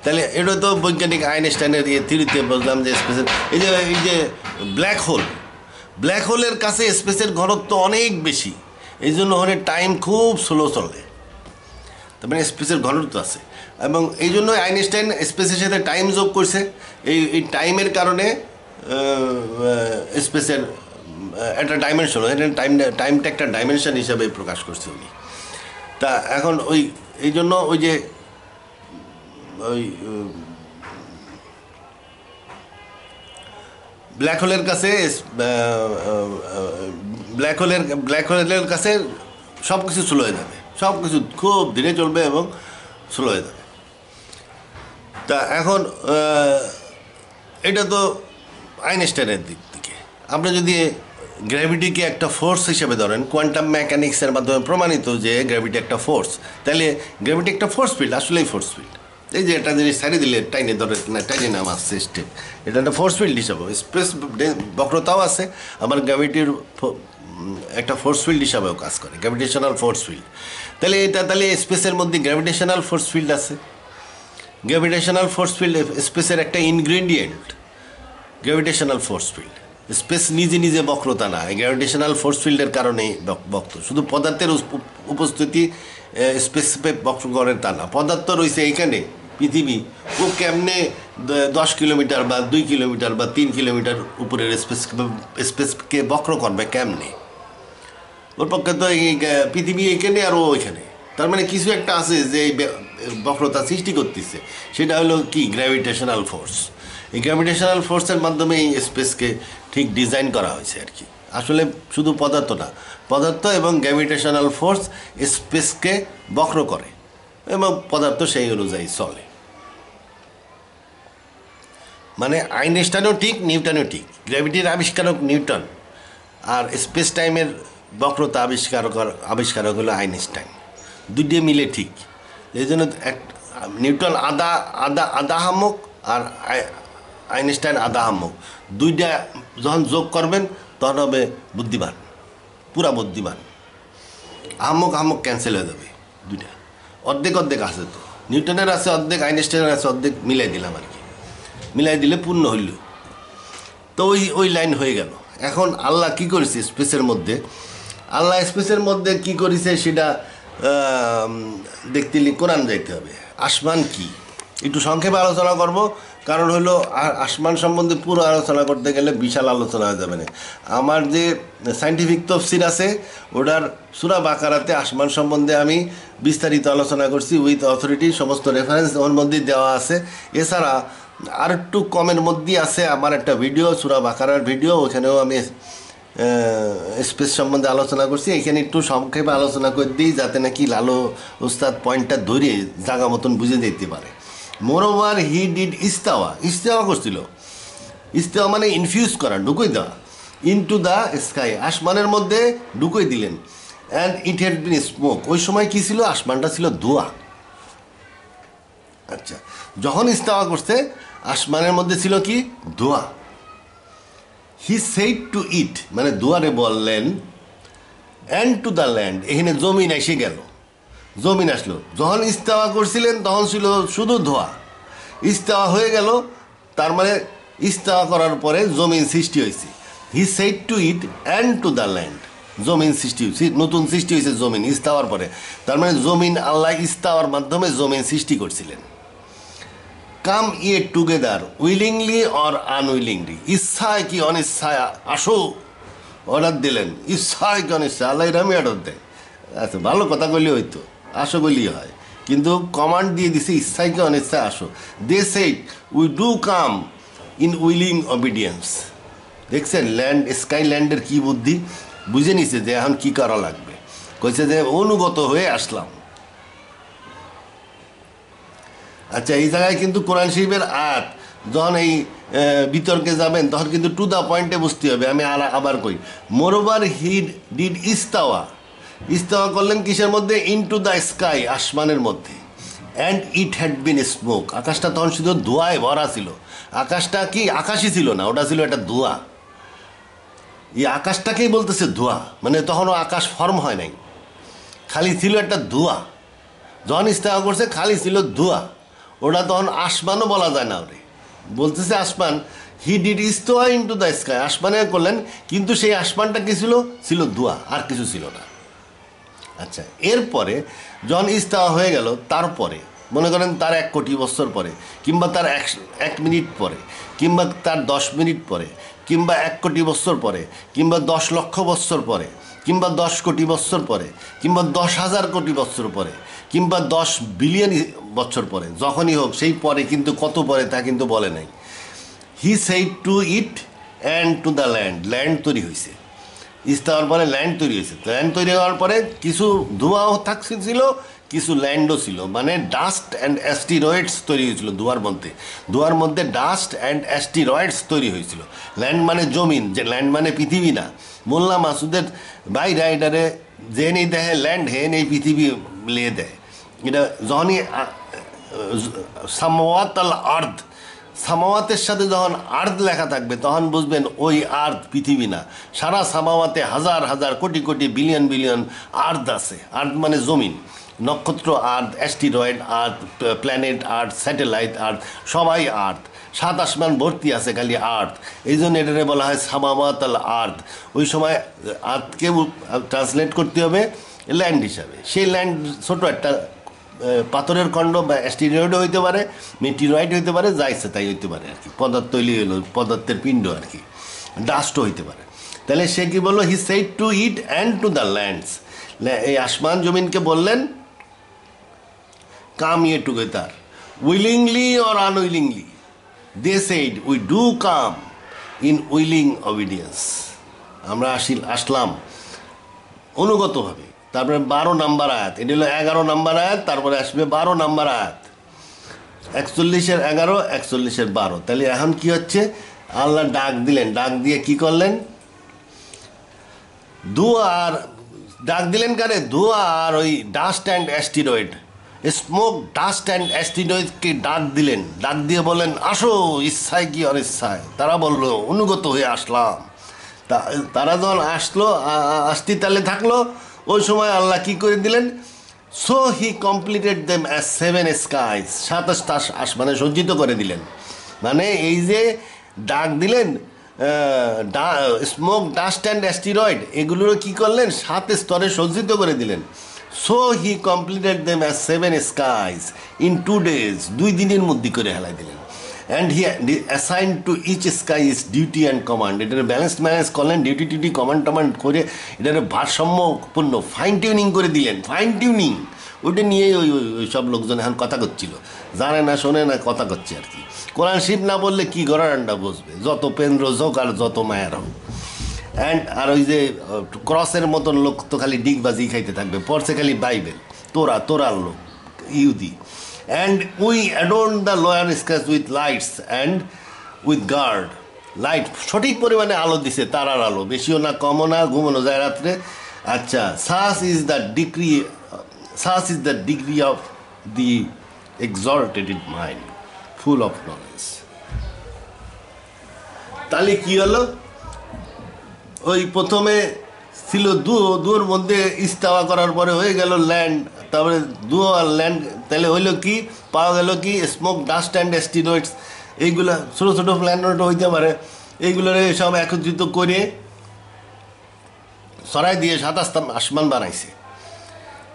তাহলে এটা তো বৈজ্ঞানিক আইনস্টাইনের থিওরিতে বুঝলাম যে স্পেসের এই যে ব্ল্যাক হোলের কাছে স্পেসের ঘনত্ব অনেক বেশি, এই জন্য ওখানে টাইম খুব স্লো চলে। তার মানে স্পেসের ঘনত্ব আছে, এবং এই জন্য আইনস্টাইন স্পেসের সাথে টাইম যোগ করছে। এই টাইমের কারণে স্পেসের একটা ডাইমেনশন, টাইমটা একটা ডাইমেনশন হিসাবে প্রকাশ করছে উনি। তা এখন এই জন্য ওই ব্ল্যাক হোলের কাছে সব কিছু স্লো হয়ে যাবে, সব কিছু খুব ধীরে চলবে এবং স্লো হয়ে যাবে। তা এখন এটা তো আইনস্টাইনের দিক থেকে। আমরা যদি গ্র্যাভিটিকে একটা ফোর্স হিসেবে ধরেন, কোয়ান্টাম মেকানিক্সের মাধ্যমে প্রমাণিত যে গ্র্যাভিটি একটা ফোর্স, তাহলে গ্র্যাভিটি একটা ফোর্স ফিল্ড, আসলেই ফোর্স ফিল্ড। এই যে একটা জিনিস ছাড়িয়ে দিলে টাইনে ধরে না, টাইনে নাম আসছে স্টেপ, এটা একটা ফোর্স ফিল্ড হিসাবে। স্পেস বক্রতাও আছে, আবার গ্র্যাভিটির একটা ফোর্স ফিল্ড হিসাবেও কাজ করে, গ্র্যাভিটেশনাল ফোর্স ফিল্ড। তাহলে স্পেসের মধ্যে গ্র্যাভিটেশনাল ফোর্স ফিল্ড আছে। গ্র্যাভিটেশনাল ফোর্স ফিল্ড স্পেসের একটা ingredient, gravitational force field. Space নিজে বক্রতা না, গ্র্যাভিটেশনাল ফোর্স ফিল্ডের কারণেই বক্র। শুধু পদার্থের উপস্থিতি স্পেসিফিক বক্র করে তা না, পদার্থ রয়েছে এইখানে, পৃথিবী, ও কেমনে 10 কিলোমিটার বা 2 কিলোমিটার বা 3 কিলোমিটার উপরের স্পেসকে বক্র করবে কেমনে? ওর পক্ষে তো এই পৃথিবী এইখানে আর ও ওইখানে, তার মানে কিছু একটা আছে যে এই বক্রতা সৃষ্টি করতেছে। সেটা হলো কি, গ্র্যাভিটেশনাল ফোর্স। এই গ্র্যাভিটেশনাল ফোর্সের মাধ্যমে এই স্পেসকে ঠিক ডিজাইন করা হয়েছে আর কি। আসলে শুধু পদার্থ না, পদার্থ এবং গ্র্যাভিটেশনাল ফোর্স স্পেসকে বক্র করে এবং পদার্থ সেই অনুযায়ী চলে। মানে আইনস্টাইনও ঠিক, নিউটনও ঠিক। গ্র্যাভিটির আবিষ্কারক নিউটন, আর স্পেস টাইমের বক্রতা আবিষ্কারক হলো আইনস্টাইন। দুইটা মিলে ঠিক। এই জন্য নিউটন আধা হাম্মক আর আইনস্টাইন আধা হাম্মক। দুইটা যখন যোগ করবেন তখন হবে বুদ্ধিমান, পুরা বুদ্ধিমান। হাম্মক ক্যান্সেল হয়ে যাবে, দুইটা অর্ধেক আছে। তো নিউটনের আছে অর্ধেক, আইনস্টাইনের আছে অর্ধেক, মিলাই দিলাম আর কি। মিলাই দিলে পূর্ণ হইল। তো ওই লাইন হয়ে গেল। এখন আল্লাহ কি করেছে স্পেসের মধ্যে? আল্লাহ স্পেসের মধ্যে কি করেছে সেটা দেখতে কোরআন যাইতে হবে। আসমান কি একটু সংক্ষেপে আলোচনা করব, কারণ হলো আসমান সম্বন্ধে পুরো আলোচনা করতে গেলে বিশাল আলোচনা হয়ে যাবে না। আমার যে সায়েন্টিফিক তফসির আছে ওটার সূরা বাকারাতে আসমান সম্বন্ধে আমি বিস্তারিত আলোচনা করছি উইথ অথরিটি, সমস্ত রেফারেন্স ওর মধ্যে দেওয়া আছে। এছাড়া আর একটু কমের মধ্যেই আছে আমার একটা ভিডিও, সূরা বাকারার ভিডিও, ওখানেও আমি স্পেস সম্বন্ধে আলোচনা করছি। এখানে একটু সংক্ষেপে আলোচনা করে দিই যাতে নাকি লালো ওস্তাদ পয়েন্টটা ধরে জাগা মতন বুঝে দিতে পারে। মোরওভার হি ডিড ইস্তাওয়া করছিল। ইস্তাওয়া মানে ইনফিউজ করা, ঢুকই দেওয়া। ইনটু দ্য স্কাই, আসমানের মধ্যে ঢুকই দিলেন। And it had been smoke, ওই সময় কী ছিল? আসমানটা ছিল ধোঁয়া। আচ্ছা, যখন ইস্তাওয়া করছে আসমানের মধ্যে ছিল কি? ধোঁয়া। হি সেইড টু ইট, মানে দুয়ারে বললেন। অ্যান্ড টু দ্য ল্যান্ড, এখানে জমিন এসে গেল, জমিন আসলো। যখন ইস্তাওয়া করছিলেন তখন ছিল শুধু ধোঁয়া। ইস্তাওয়া হয়ে গেল, তার মানে ইস্তাওয়া করার পরে জমিন সৃষ্টি হয়েছে। হি said to it and to the land, জমিন সৃষ্টি হয়েছে, নতুন সৃষ্টি হয়েছে জমিন ইস্তাওয়ার পরে। তার মানে জমিন আল্লাহ ইস্তাওয়ার মাধ্যমে জমিন সৃষ্টি করছিলেন। কাম ye together willingly or unwillingly, ইচ্ছায় কি অনিচ্ছায় আসো, অর্ডার দিলেন। ইচ্ছায় কি অনিচ্ছায়, আল্লাহ এরামই অর্ডার দেয়। আচ্ছা, ভালো কথা বললে হইতো, আসো বললেই হয়, কিন্তু কমান্ড দিয়ে দিছে ইচ্ছায় কি অনিচ্ছায় আসো। They said we do come in willing obedience. দেখছেন স্কাই ল্যান্ডের কি বুদ্ধি, বুঝে নিছে যে এখন কি করা লাগবে। কইছে যে অনুগত হয়ে আসলাম। আচ্ছা, এই জায়গায় কিন্তু কোরআন শরীফের আয়াত যখন এই বিতর্কে যাবেন তখন কিন্তু টু দ্য পয়েন্টে বুঝতে হবে। আমি আবার কই, মোরওভার হি ডিড ইস্তাওয়া করলেন কিসের মধ্যে? ইনটু দ্য স্কাই, আসমানের মধ্যে। And it had been smoke, আকাশটা তখন শুধু ধোঁয়ায় ভরা ছিল। আকাশটা কি আকাশই ছিল না, ওটা ছিল একটা ধোঁয়া। এই আকাশটাকেই বলতেছে ধোঁয়া, মানে তখনও আকাশ ফর্ম হয় নাই, খালি ছিল একটা ধোঁয়া। যখন ইস্তাওয়া করছে খালি ছিল ধোঁয়া, ওটা তখন আসমানও বলা যায় না। ওরে বলতেছে আসমান। হি ডিড ইস্তাওয়া ইনটু দ্য স্কাই, আসমানে করলেন, কিন্তু সেই আসমানটা কি ছিল ধোঁয়া, আর কিছু ছিল না। আচ্ছা, এরপরে যখন ইস্তাওয়া হয়ে গেল, তারপরে মনে করেন তার 1 কোটি বছর পরে, কিংবা তার 1 মিনিট পরে, কিংবা তার 10 মিনিট পরে, কিংবা 1 কোটি বছর পরে, কিংবা 10 লক্ষ বছর পরে, কিংবা 10 কোটি বছর পরে, কিংবা 10,000 কোটি বছর পরে, কিংবা 10 বিলিয়ন বছর পরে, যখনই হোক, সেই পরে কিন্তু কত পরে তা কিন্তু বলে নাই। হি said to it and to the land তৈরি হয়েছে। ইস্তাওয়ার পরে ল্যান্ড তৈরি হয়েছে। ল্যান্ড তৈরি হওয়ার পরে কিছু ধোঁয়াও থাকছিল, কিছু ল্যান্ডও ছিল, মানে ডাস্ট অ্যান্ড অ্যাস্টিরয়েডস তৈরি হয়েছিল ধোঁয়ার মধ্যে ডাস্ট অ্যান্ড অ্যাস্টিরয়েডস তৈরি হয়েছিল। ল্যান্ড মানে জমিন, যে ল্যান্ড মানে পৃথিবী না। মোল্লা মাসুদের বাই রাইডারে যে নেই দেখে ল্যান্ড হে নেই পৃথিবী লিয়ে দেয়। এটা যখনই সামাওয়াত আল আর্থ, সামাওয়াতের সাথে যখন আর্থ লেখা থাকবে তখন বুঝবেন ওই আর্থ পৃথিবী না। সারা সামাওয়াতে হাজার হাজার কোটি কোটি বিলিয়ন বিলিয়ন আর্থ আছে। আর্থ মানে জমিন, নক্ষত্র আর্থ, অ্যাস্টিরয়েড আর্থ, প্ল্যানেট আর্থ, স্যাটেলাইট আর্থ, সবাই আর্থ। 7 আসমান ভর্তি আছে খালি আর্থ। এই জন্য এটারে বলা হয় সামাওয়াত আল আর্থ। ওই সময় আর্থকে ট্রান্সলেট করতে হবে ল্যান্ড হিসাবে। সেই ল্যান্ড ছোটো একটা পাথরের খণ্ড বা অ্যাস্টিরয়েডও হইতে পারে, মেটিরয়েড হইতে পারে, যা ইচ্ছে তাই হইতে পারে আর কি। পদার্থ তৈরি হলো, পদার্থের পিণ্ড আর কি, ডাস্টও হইতে পারে। তাহলে সে কি বললো? He said to it and to the lands, এই আসমান জমিনকে বললেন come ye together willingly or unwillingly. They said we do come in willing obedience. আমরা আসলাম অনুগতভাবে। তারপরে 12 নাম্বার আয়াত, এটা হলো 11 নাম্বার আয়াত, তারপরে আসবে 12 নাম্বার আয়াত, 41-এর 11, 41-এর 12। তাহলে এখন কি হচ্ছে, আল্লাহ ডাক দিলেন, ডাক দিয়ে কি করলেন, ধোঁয়া আর ডাক দিলেন কারে, ধোঁয়া আর ওই dust and asteroid, smoke, dust and অ্যাস্টিরয়েডকে ডাক দিলেন, ডাক দিয়ে বলেন আসো ইচ্ছায় কি অনিচ্ছায়। তারা বললো অনুগত হয়ে আসলাম। তারা যখন আসলো, আসতি তালে থাকলো, ওই সময় আল্লাহ কি করে দিলেন, so he completed them as 7 skies, 27টা আসমানে সজ্জিত করে দিলেন। মানে এই যে ডাক দিলেন, স্মোক, ডাস্ট অ্যান্ড অ্যাস্টিরয়েড, এগুলোর কি করলেন, 7 স্তরে সজ্জিত করে দিলেন। So he completed them as 7 skies in 2 days, 2 দিনের মধ্যে করে হেলাই দিলেন। And he assign to each sky is duty and command, এটার ব্যালেন্স ম্যানেজ করলেন, ডিউটি টিউটি কমান্ড টমান্ড করে এটার ভারসাম্যপূর্ণ ফাইন টিউনিং করে দিলেন। ফাইন টিউনিং ওইটা নিয়েই ওই সব লোকজন এখন কথা করছিল, জানে না শোনে না কথা করছে আর কি। কোরআন শরীফ না বললে কি গড়ারান্ডা বসবে, যত পেন্দ্র যোগ আর যত মায়ের হোক। অ্যান্ড আর ওই যে ক্রসের মতন লোক তো খালি ডিগবাজি খাইতে থাকবে, পড়ছে খালি বাইবেল, তোরার লোক ইহুদি। And we adorned the lower skies with lights and with guard, light সঠিক পরিমাণে আলো দিছে, তারার আলো, বেশিও না কমও না, ঘুমানো যায় রাত্রে। আচ্ছা, such is the degree of the exalted mind full of knowledge. তাহলে কি হলো, ওই প্রথমে ছিল দুয়োর মধ্যে ইস্তাওয়া করার পরে হয়ে গেল ল্যান্ড, তারপরে দুয়ো আর ল্যান্ড, তাহলে হইলো কি, পাওয়া গেল কি, স্মোক, ডাস্ট অ্যান্ড অ্যাস্টিরয়েডস, এইগুলা ছোটো ছোটো প্ল্যানেট হইতে পারে, এইগুলোর সব একত্রিত করে সরাই দিয়ে 27টা আসমান বানাইছে।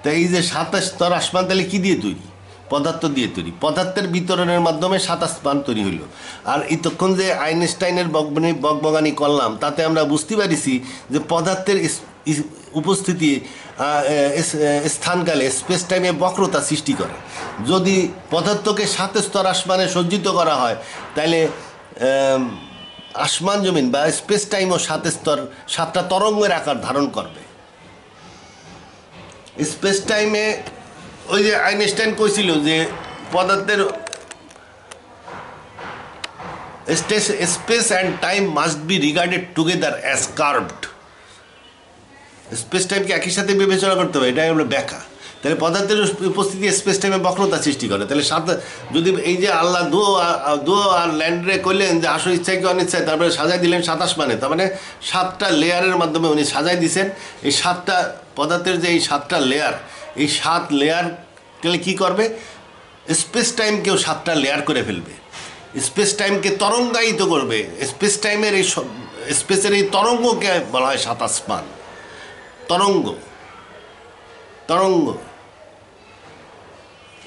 তো এই যে 27 স্তর আসমান তাহলে কী দিয়ে তৈরি, পদার্থ দিয়ে তৈরি, পদার্থের বিতরণের মাধ্যমে 7 আসমান তৈরি হইল। আর এতক্ষণ যে আইনস্টাইনের বকবগানি করলাম, তাতে আমরা বুঝতে পারিছি যে পদার্থের উপস্থিতি স্থানকালে, স্পেস টাইমে বক্রতা সৃষ্টি করে। যদি পদার্থকে 7 স্তর আসমানে সজ্জিত করা হয়, তাহলে আসমান জমিন বা স্পেস টাইমও 7 স্তর, 7টা তরঙ্গের আকার ধারণ করবে। স্পেস টাইমে ওই যে আইনস্টাইন কইছিল যে পদার্থের space and time must be regarded together as curved, space টাইমকে একই সাথে বিবেচনা করতে হবে, এটাই হলো ব্যাখ্যা। তাহলে পদার্থের উপস্থিতি স্পেস টাইমে বক্রতা সৃষ্টি করে। তাহলে যদি এই যে আল্লাহ দো আর ল্যান্ডরে করলেন যে আসো ইচ্ছায় কি অনিচ্ছায়, তারপরে সাজাই দিলেন 7 আসমানে, তার মানে 7টা লেয়ারের মাধ্যমে উনি সাজাই দিয়েছেন। এই 7টা পদার্থের যে এই 7টা লেয়ার, এই 7 লেয়ার তাহলে কী করবে, স্পেস টাইমকেও 7টা লেয়ার করে ফেলবে, স্পেস টাইমকে তরঙ্গায়িত করবে। স্পেস টাইমের এই স্পেসের এই তরঙ্গকে বলা হয় 7 আসমান। তরঙ্গ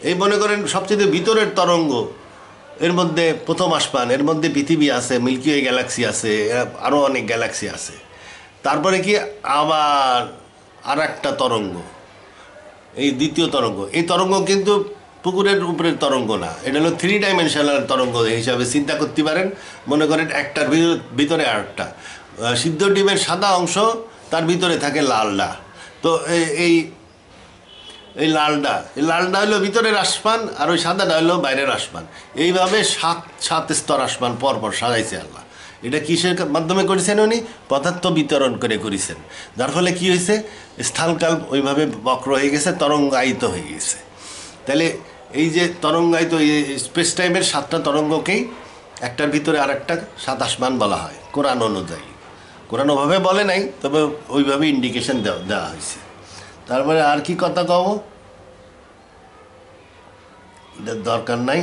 এই মনে করেন সবচেয়ে ভিতরের তরঙ্গ, এর মধ্যে প্রথম আসমান, এর মধ্যে পৃথিবী আছে, মিল্কি ওয়ে গ্যালাক্সি আছে, আরও অনেক গ্যালাক্সি আছে। তারপরে কি আবার আর একটা তরঙ্গ, এই দ্বিতীয় তরঙ্গ। এই তরঙ্গ কিন্তু পুকুরের উপরের তরঙ্গ না, এটা হলো 3 ডাইমেনশনাল তরঙ্গ হিসাবে চিন্তা করতে পারেন। মনে করেন একটার ভিতরে আরেকটা, সিদ্ধ ডিমের সাদা অংশ, তার ভিতরে থাকে লালডা। তো এই লালডা হলো ভিতরের আসমান, আর ওই সাদাটা হলো বাইরের আসমান। এইভাবে 7 স্তর আসমান পরপর সাজাইছে আল্লাহ। এটা কিসের মাধ্যমে করেছেন, উনি পদার্থ বিতরণ করে করেছেন। যার ফলে কি হয়েছে, স্থানকাল ওইভাবে বক্র হয়ে গেছে, তরঙ্গায়িত হয়ে গেছে। তাহলে এই যে তরঙ্গায়িত, এই স্পেস টাইমের 7টা তরঙ্গকেই একটার ভিতরে আর একটা 7 আসমান বলা হয় কোরআন অনুযায়ী। কোরআন ওভাবে বলে নাই, তবে ওইভাবে ইন্ডিকেশন দেওয়া হয়েছে। তারপরে আর কি কথা কব, এটার দরকার নাই।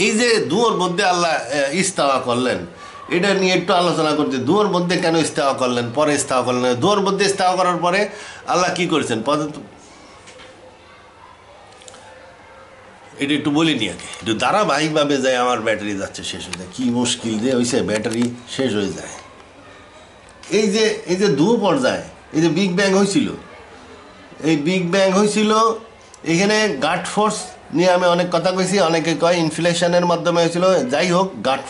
এই যে দুয়োর মধ্যে আল্লাহ ইস্তাওয়া করলেন, এটা নিয়ে একটু আলোচনা করতে। দুয়োর মধ্যে কেন ইস্তাওয়া করলেন, পরে ইস্তাওয়া করলেন, দুয়োর মধ্যে ইস্তাওয়া করার পরে আল্লাহ কি করেছেন, এটা একটু বলিনি আগে, একটু ধারাবাহিকভাবে যায়। আমার ব্যাটারি যাচ্ছে, শেষ হয়ে যায়, কি মুশকিল যে হয়েছে, ব্যাটারি শেষ হয়ে যায়। এই যে দুয়ো পর্যায়ে, এই যে বিগ ব্যাং হয়েছিল, এই বিগ ব্যাং হয়েছিল, এখানে গাড ফোর্স নিয়ে আমি অনেক কথা কইছি। অনেকে কয় ইনফ্লেশনের মাধ্যমে হয়েছিল, যাই হোক গাড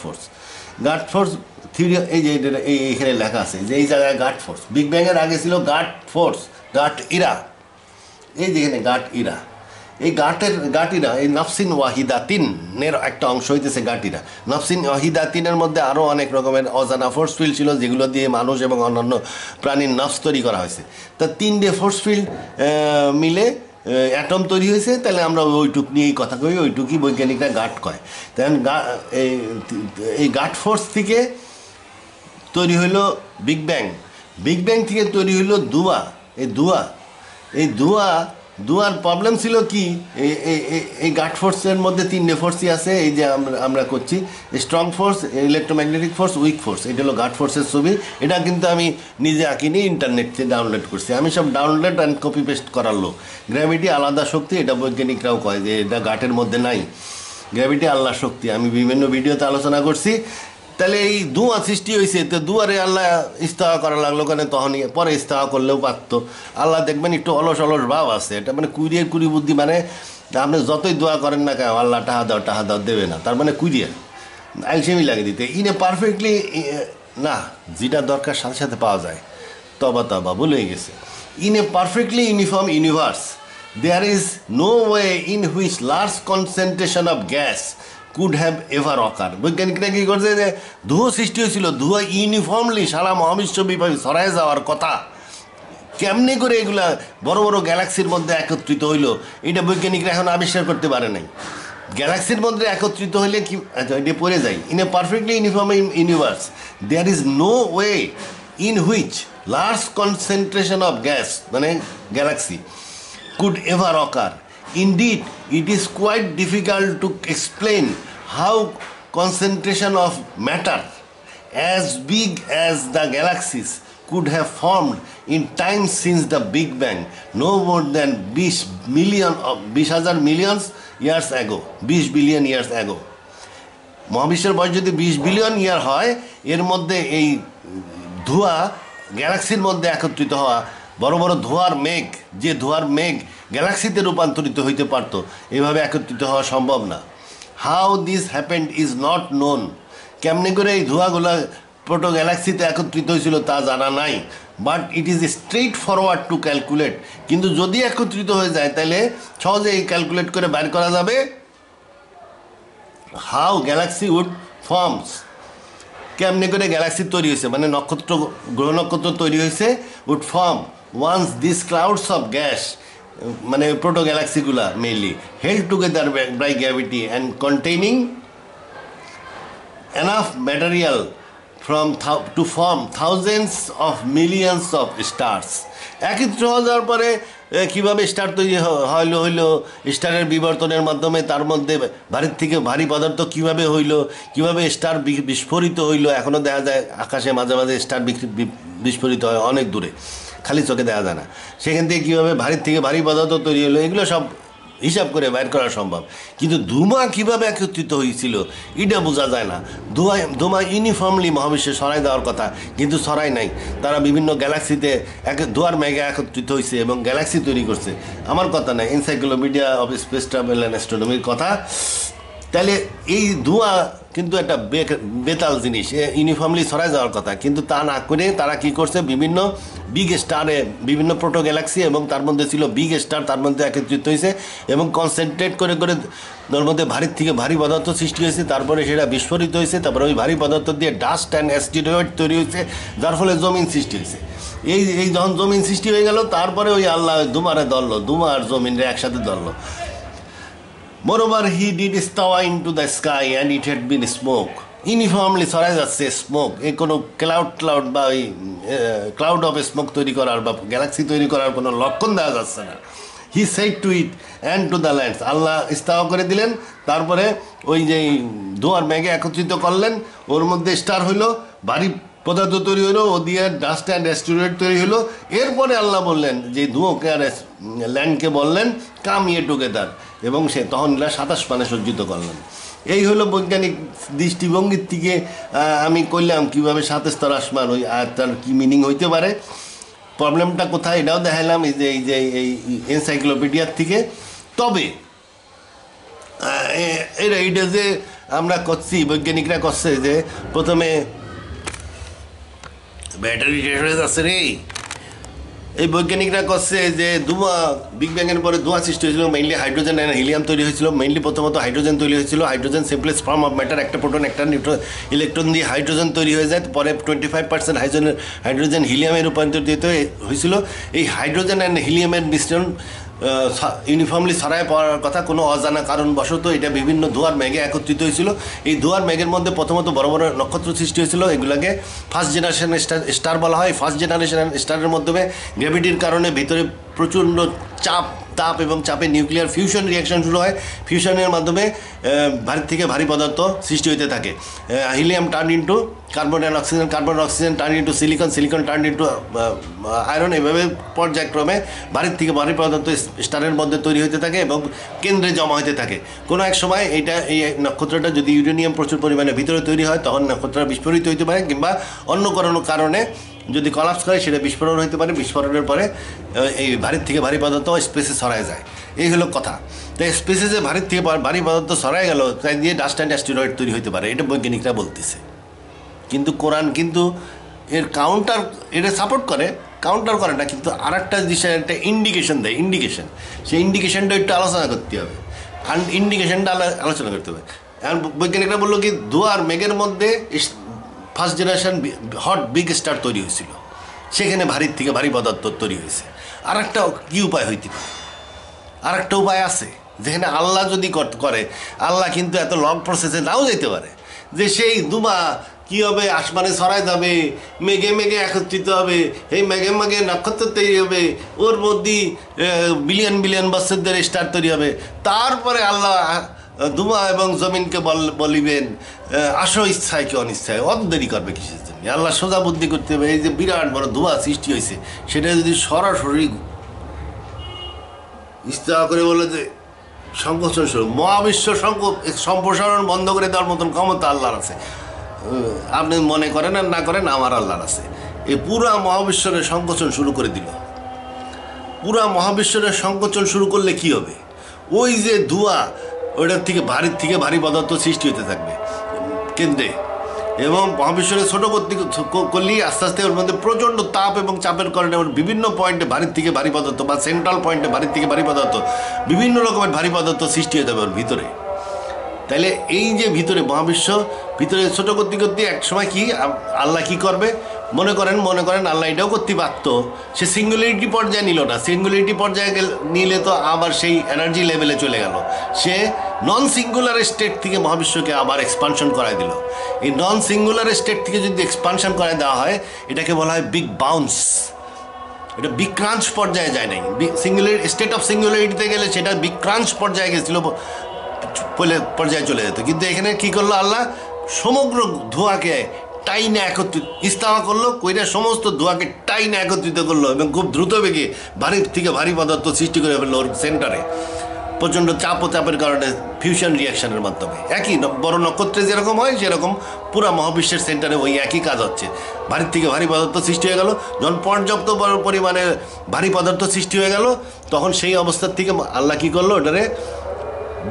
ফোর্স থিওরি এই যে এইখানে লেখা আছে যে এই জায়গায় গাট ফোর্স, বিগ ব্যাংয়ের আগে ছিল গাট ফোর্স, গাট ইরা, এই যেখানে গাট ইরা, এই গাট ইরা এই নফসিন ওয়াহিদাতিনের একটা অংশ হইতেছে গাট ইরা। নফসিন ওয়াহিদাতিনের মধ্যে আরও অনেক রকমের অজানা ফোর্স ফিল্ড ছিল যেগুলো দিয়ে মানুষ এবং অন্যান্য প্রাণীর নফস তৈরি করা হয়েছে। তা 3টে ফোর্স ফিল্ড মিলে অ্যাটম তৈরি হয়েছে, তাহলে আমরা ওইটুক নিয়েই কথা কই, ওইটুকুই বৈজ্ঞানিকরা গাট কয়। তেমন এই গাট ফোর্স থেকে তৈরি হইল বিগ ব্যাং, বিগ ব্যাং থেকে তৈরি হইল ধোঁয়া। এই ধোঁয়ার প্রবলেম ছিল কি, এই গাট ফোর্সের মধ্যে 3টে ফোর্সই আছে। এই যে আমরা করছি strong force, electromagnetic force, week force. এটা হলো গাট ফোর্সের ছবি। এটা কিন্তু আমি নিজে আঁকিনি, ইন্টারনেট থেকে ডাউনলোড করছি। আমি সব ডাউনলোড অ্যান্ড কপি পেস্ট করার লোক। গ্র্যাভিটি আলাদা শক্তি, এটা বৈজ্ঞানিকরাও কয় যে এটা গাটের মধ্যে নাই। গ্র্যাভিটি আল্লাহর শক্তি, আমি বিভিন্ন ভিডিওতে আলোচনা করছি। তাহলে এই ধোঁয়া সৃষ্টি হয়েছে, তো ধোঁয়ারে আল্লাহ ইস্তেওয়া করা লাগলো কেন? তখনই পরে ইস্তেওয়া করলেও পারত। আল্লাহ দেখবেন একটু অলস ভাব আছে, এটা মানে কুড়ি বুদ্ধি, মানে আপনি যতই দোয়া করেন না কেন আল্লাহ টাহা দাও দেবে না, তার মানে কুড়িয়ে আলসেমি লাগে দিতে। ইনে পারফেক্টলি না, যেটা দরকার সাথে সাথে পাওয়া যায়। তবা ভুলে গেছে। In a perfectly uniform universe there is no way in which large concentration of gas could have ever occur. বৈজ্ঞানিকরা কী করছে যে ধোঁয়া সৃষ্টি হয়েছিল, ধোঁয়া ইউনিফর্মলি সারা মহাবিশ্বব্যাপী ছড়ায় যাওয়ার কথা। কেমনি করে এগুলা বড় বড় গ্যালাক্সির মধ্যে একত্রিত হইলো, এটা বৈজ্ঞানিকরা এখন আবিষ্কার করতে পারে নাই। গ্যালাক্সির মধ্যে একত্রিত হইলে কি, আচ্ছা এটা পড়ে যাই। In a perfectly uniform universe there is no way in which large concentration of gas মানে galaxy could ever occur. Indeed, it is quite difficult to explain how concentration of matter as big as the galaxies could have formed in time since the Big Bang, no more than 20,000 millions years ago, 20 billion years ago. মহাবিশ্বের বয়স যদি 20 billion ইয়ার হয়, এর মধ্যে এই ধোঁয়া গ্যালাক্সির মধ্যে একত্রিত হওয়া, বড় বড় ধোঁয়ার মেঘ, যে ধোঁয়ার মেঘ গ্যালাক্সিতে রূপান্তরিত হইতে পারত, এভাবে একত্রিত হওয়া সম্ভব না। How this happened is not known. কেমনি করে এই ধোঁয়াগুলো প্রোটো গ্যালাক্সিতে একত্রিত হয়েছিল তা জানা নাই, but it is straight forward to calculate. কিন্তু যদি একত্রিত হয়ে যায় তাহলে সহজে এই ক্যালকুলেট করে বের করা যাবে হাউ গ্যালাক্সি উড ফর্মস। কেমনি করে গ্যালাক্সি তৈরি হয়েছে, মানে নক্ষত্র, গ্রহ নক্ষত্র তৈরি হয়েছে, would form once this clouds of gas, মানে প্রোটো গ্যালাক্সিগুলা mainly held together by gravity and containing enough material to form thousands of millions of stars. একত্র হয়ে যাওয়ার পরে কীভাবে স্টার তৈরি হইলো, স্টারের বিবর্তনের মাধ্যমে তার মধ্যে ভারী থেকে ভারী পদার্থ কীভাবে হইলো, কীভাবে স্টার বিস্ফোরিত হইলো। এখনও দেখা যায় আকাশে মাঝে মাঝে স্টার বিস্ফোরিত হয় অনেক দূরে, খালি চোখে দেখা যায় না। সেখান থেকে কীভাবে ভারী থেকে ভারী পদার্থ তৈরি হলো, এগুলো সব হিসাব করে বের করা সম্ভব। কিন্তু ধোঁয়া কীভাবে একত্রিত হয়েছিল এটা বোঝা যায় না। ধোঁয়া ইউনিফর্মলি মহাবিশ্বে ছড়াই দেওয়ার কথা, কিন্তু ছড়াই নাই। তারা বিভিন্ন গ্যালাক্সিতে ধোঁয়ার মেঘে একত্রিত হয়েছে এবং গ্যালাক্সি তৈরি করছে। আমার কথা নাই, encyclopedia of space travel and অ্যাস্ট্রোনমির কথা। তাহলে এই ধোঁয়া কিন্তু একটা বেতাল জিনিস, ইউনিফর্মলি ছড়ায় যাওয়ার কথা, কিন্তু তা না করে তারা কি করছে, বিভিন্ন বিগ স্টারে, বিভিন্ন প্রোটো গ্যালাক্সি এবং তার মধ্যে ছিল বিগ স্টার, তার মধ্যে একত্রিত হয়েছে এবং কনসেন্ট্রেট করে করে তার মধ্যে ভারী থেকে ভারী পদার্থ সৃষ্টি হয়েছে। তারপরে সেটা বিস্ফোরিত হয়েছে, তারপরে ওই ভারী পদার্থ দিয়ে ডাস্ট অ্যান্ড অ্যাস্টেরয়েড তৈরি হয়েছে, যার ফলে জমিন সৃষ্টি হয়েছে। এই যখন জমিন সৃষ্টি হয়ে গেল, তারপরে ওই আল্লাহ ধুমারে ধরলো, ধুমা আর জমিনরে একসাথে ধরলো। Moreover, he did istawa into the sky and it had been smoke. Uniformly ছড়াই যাচ্ছে স্মোক। এই কোনো ক্লাউড বা ওই ক্লাউড অফ স্মোক তৈরি করার বা গ্যালাক্সি তৈরি করার কোনো লক্ষণ দেখা যাচ্ছে না। He said to it and to the lands, Allah ইস্তাওয়া করে দিলেন। তারপরে ওই যে ধোঁয়ার মেঘে একত্রিত করলেন, ওর মধ্যে স্টার হইলো, ভারী পদার্থ তৈরি হলো, ও দিয়ে ডাস্ট অ্যান্ড অ্যাস্টেরয়েড তৈরি হলো। এরপরে আল্লাহ বললেন যে ধোঁয়াকে আর ল্যান্ডকে বললেন কাম ইয়ে টুগেদার, এবং সে তখন 27 পানে সজ্জিত করলেন। এই হলো বৈজ্ঞানিক দৃষ্টিভঙ্গির থেকে আমি করলাম কীভাবে 27 স্তর আসমান, ওই তার কী মিনিং হইতে পারে, প্রবলেমটা কোথায় এটাও দেখাইলাম এই যে এনসাইক্লোপিডিয়ার থেকে। তবে এইটা যে আমরা করছি, বৈজ্ঞানিকরা করছে যে প্রথমে ব্যাটারি শেষ হয়ে যাচ্ছে রে। এই বৈজ্ঞানিকরা করছে যে বিগ ব্যাংয়ের পরে ধোঁয়া সৃষ্টি হয়েছিল, মেইনলি হাইড্রোজেন অ্যান্ড হিলিয়াম তৈরি হয়েছিল। মেইনলি প্রথমত হাইড্রোজেন তৈরি হয়েছিল। Hydrogen simplest form of matter, একটা প্রোটন একটা ইলেকট্রন দিয়ে হাইড্রোজেন তৈরি হয়ে যায়। পরে 25% হাইড্রোজেন হিলিয়ামে রূপান্তরিত হয়েছিল। এই হাইড্রোজেন অ্যান্ড হিলিয়ামের মিশ্রণ ইউনিফর্মলি ছড়ায় পড়ার কথা, কোনো অজানা কারণবশত এটা বিভিন্ন ধোঁয়ার মেঘে একত্রিত হয়েছিল। এই ধোঁয়ার মেঘের মধ্যে প্রথমত বড় বড় নক্ষত্র সৃষ্টি হয়েছিল। এগুলোকে ফার্স্ট জেনারেশন স্টার বলা হয়। ফার্স্ট জেনারেশন স্টারের মাধ্যমে গ্র্যাভিটির কারণে ভিতরে প্রচণ্ড তাপ এবং চাপে নিউক্লিয়ার ফিউশন রিয়াকশন শুরু হয়। ফিউশনের মাধ্যমে ভারী থেকে ভারী পদার্থ সৃষ্টি হতে থাকে। Helium turn into carbon and oxygen, carbon oxygen turn into silicon, silicon turn into iron. এভাবে পর্যায়ক্রমে ভারী থেকে ভারী পদার্থ স্টারের মধ্যে তৈরি হতে থাকে এবং কেন্দ্রে জমা হতে থাকে। কোনো এক সময় এই নক্ষত্রটা যদি ইউরেনিয়াম প্রচুর পরিমাণে ভিতরে তৈরি হয়, তখন নক্ষত্রটা বিস্ফোরিত হতে পারে, কিংবা অন্য কোনো কারণে যদি কলাপস করে সেটা বিস্ফোরণ হতে পারে। বিস্ফোরণের পরে এই ভারী থেকে ভারী পদার্থ স্পেসে ছড়ায় যায়। এই হলো কথা। তাই স্পেসে যে ভারী থেকে ভারী পদার্থ ছড়ায় গেল, তাই দিয়ে ডাস্ট অ্যান্ড অ্যাস্টেরয়েড তৈরি হতে পারে, এটা বৈজ্ঞানিকরা বলতেছে। কিন্তু কোরআন কিন্তু এর এটা সাপোর্ট করে, কাউন্টার করে না, কিন্তু আর একটা বিষয়ে একটা ইন্ডিকেশন দেয়। সেই ইন্ডিকেশনটা একটু আলোচনা করতে হবে। ইন্ডিকেশনটা আলোচনা করতে হবে। এখন বৈজ্ঞানিকরা বললো কি, ধোঁয়ার মেঘের মধ্যে first generation hot big star তৈরি হয়েছিল, সেখানে ভারী থেকে ভারী পদার্থ তৈরি হয়েছে। আর একটা কী উপায় হইতে পারে? আর একটা উপায় আছে, যেখানে আল্লাহ যদি করে, আল্লাহ কিন্তু এত লং প্রসেসে নাও যেতে পারে, যে সেই ধোঁয়া কী হবে, আসমানে ছড়ায় যাবে, মেঘে মেঘে একত্রিত হবে, এই মেঘে মেঘে নক্ষত্র তৈরি হবে, ওর মধ্যেই বিলিয়ন বিলিয়ন বছর ধরে স্টার তৈরি হবে। তারপরে আল্লাহ ধোঁয়া এবং জমিনকে বলিবেন, আসো ইচ্ছায় কি অনিচ্ছায়, অত দেরি করবে কিসের জন্য? আল্লাহ সোজা বুদ্ধি করতে হবে। এই যে বিরাট বড় ধোঁয়া সৃষ্টি হয়েছে, সেটা যদি সরাসরি ইস্তেফা করে বলে যে সংকোচন শুরু, মহাবিশ্ব সম্প্রসারণ বন্ধ করে দেওয়ার মতন ক্ষমতা আল্লাহর আছে। আপনি মনে করেন আর না করেন, আমার আল্লাহর আছে। এই পুরা মহাবিশ্বরের সংকোচন শুরু করে দিল। পুরা মহাবিশ্বরের সংকোচন শুরু করলে কি হবে? ওই যে ধোঁয়া, ওইটার থেকে ভারী পদার্থ সৃষ্টি হতে থাকবে কেন্দ্রে, এবং মহাবিশ্বরে ছোট করলেই আস্তে আস্তে ওর মধ্যে প্রচণ্ড তাপ এবং চাপের কারণে বিভিন্ন পয়েন্টে ভারী থেকে ভারী পদার্থ, বা সেন্ট্রাল পয়েন্টে ভারী থেকে ভারী পদার্থ, বিভিন্ন রকমের ভারী পদার্থ সৃষ্টি হয়ে যাবে ওর ভিতরে। তাইলে এই যে ভিতরে ভিতরে ছোটো করতে এক সময় কি আল্লাহ কি করবে? মনে করেন আল্লাহ এটাও করতে পারত, সে সিঙ্গুলারিটি পর্যায়ে নিল না। সিঙ্গুলারিটি পর্যায়ে নিলে তো আবার সেই এনার্জি লেভেলে চলে গেল। সে নন সিঙ্গুলার স্টেট থেকে মহাবিশ্বকে আবার এক্সপানশন করায় দিল। এই নন সিঙ্গুলার স্টেট থেকে যদি এক্সপানশন করায় দেওয়া হয়, এটাকে বলা হয় বিগ বাউন্স। এটা বিগ ক্রাঞ্চ পর্যায়ে যায় নাই। স্টেট অফ সিঙ্গুলারিটিতে গেলে সেটা বিগ ক্রাঞ্চ পর্যায়ে গেছিল, পর্যায়ে চলে যেত। কিন্তু এখানে কি করলো আল্লাহ? সমগ্র ধোঁয়াকে টাইনে একত্রিত ইস্তেফা করলো, কইরা সমস্ত ধোঁয়াকে টাইনে একত্রিত করলো এবং খুব দ্রুত বেগে ভারী থেকে ভারী পদার্থ সৃষ্টি করে ফেললো ওর সেন্টারে। প্রচণ্ড চাপের কারণে ফিউশন রিয়াকশনের মাধ্যমে একই বড় নক্ষত্রে যেরকম হয়, সেরকম পুরা মহাবিশ্বের সেন্টারে ওই একই কাজ হচ্ছে। ভারী থেকে ভারী পদার্থ সৃষ্টি হয়ে গেল। যখন পর্যাপ্ত বড় পরিমাণে ভারী পদার্থ সৃষ্টি হয়ে গেল, তখন সেই অবস্থার থেকে আল্লাহ কী করলো? ওটারে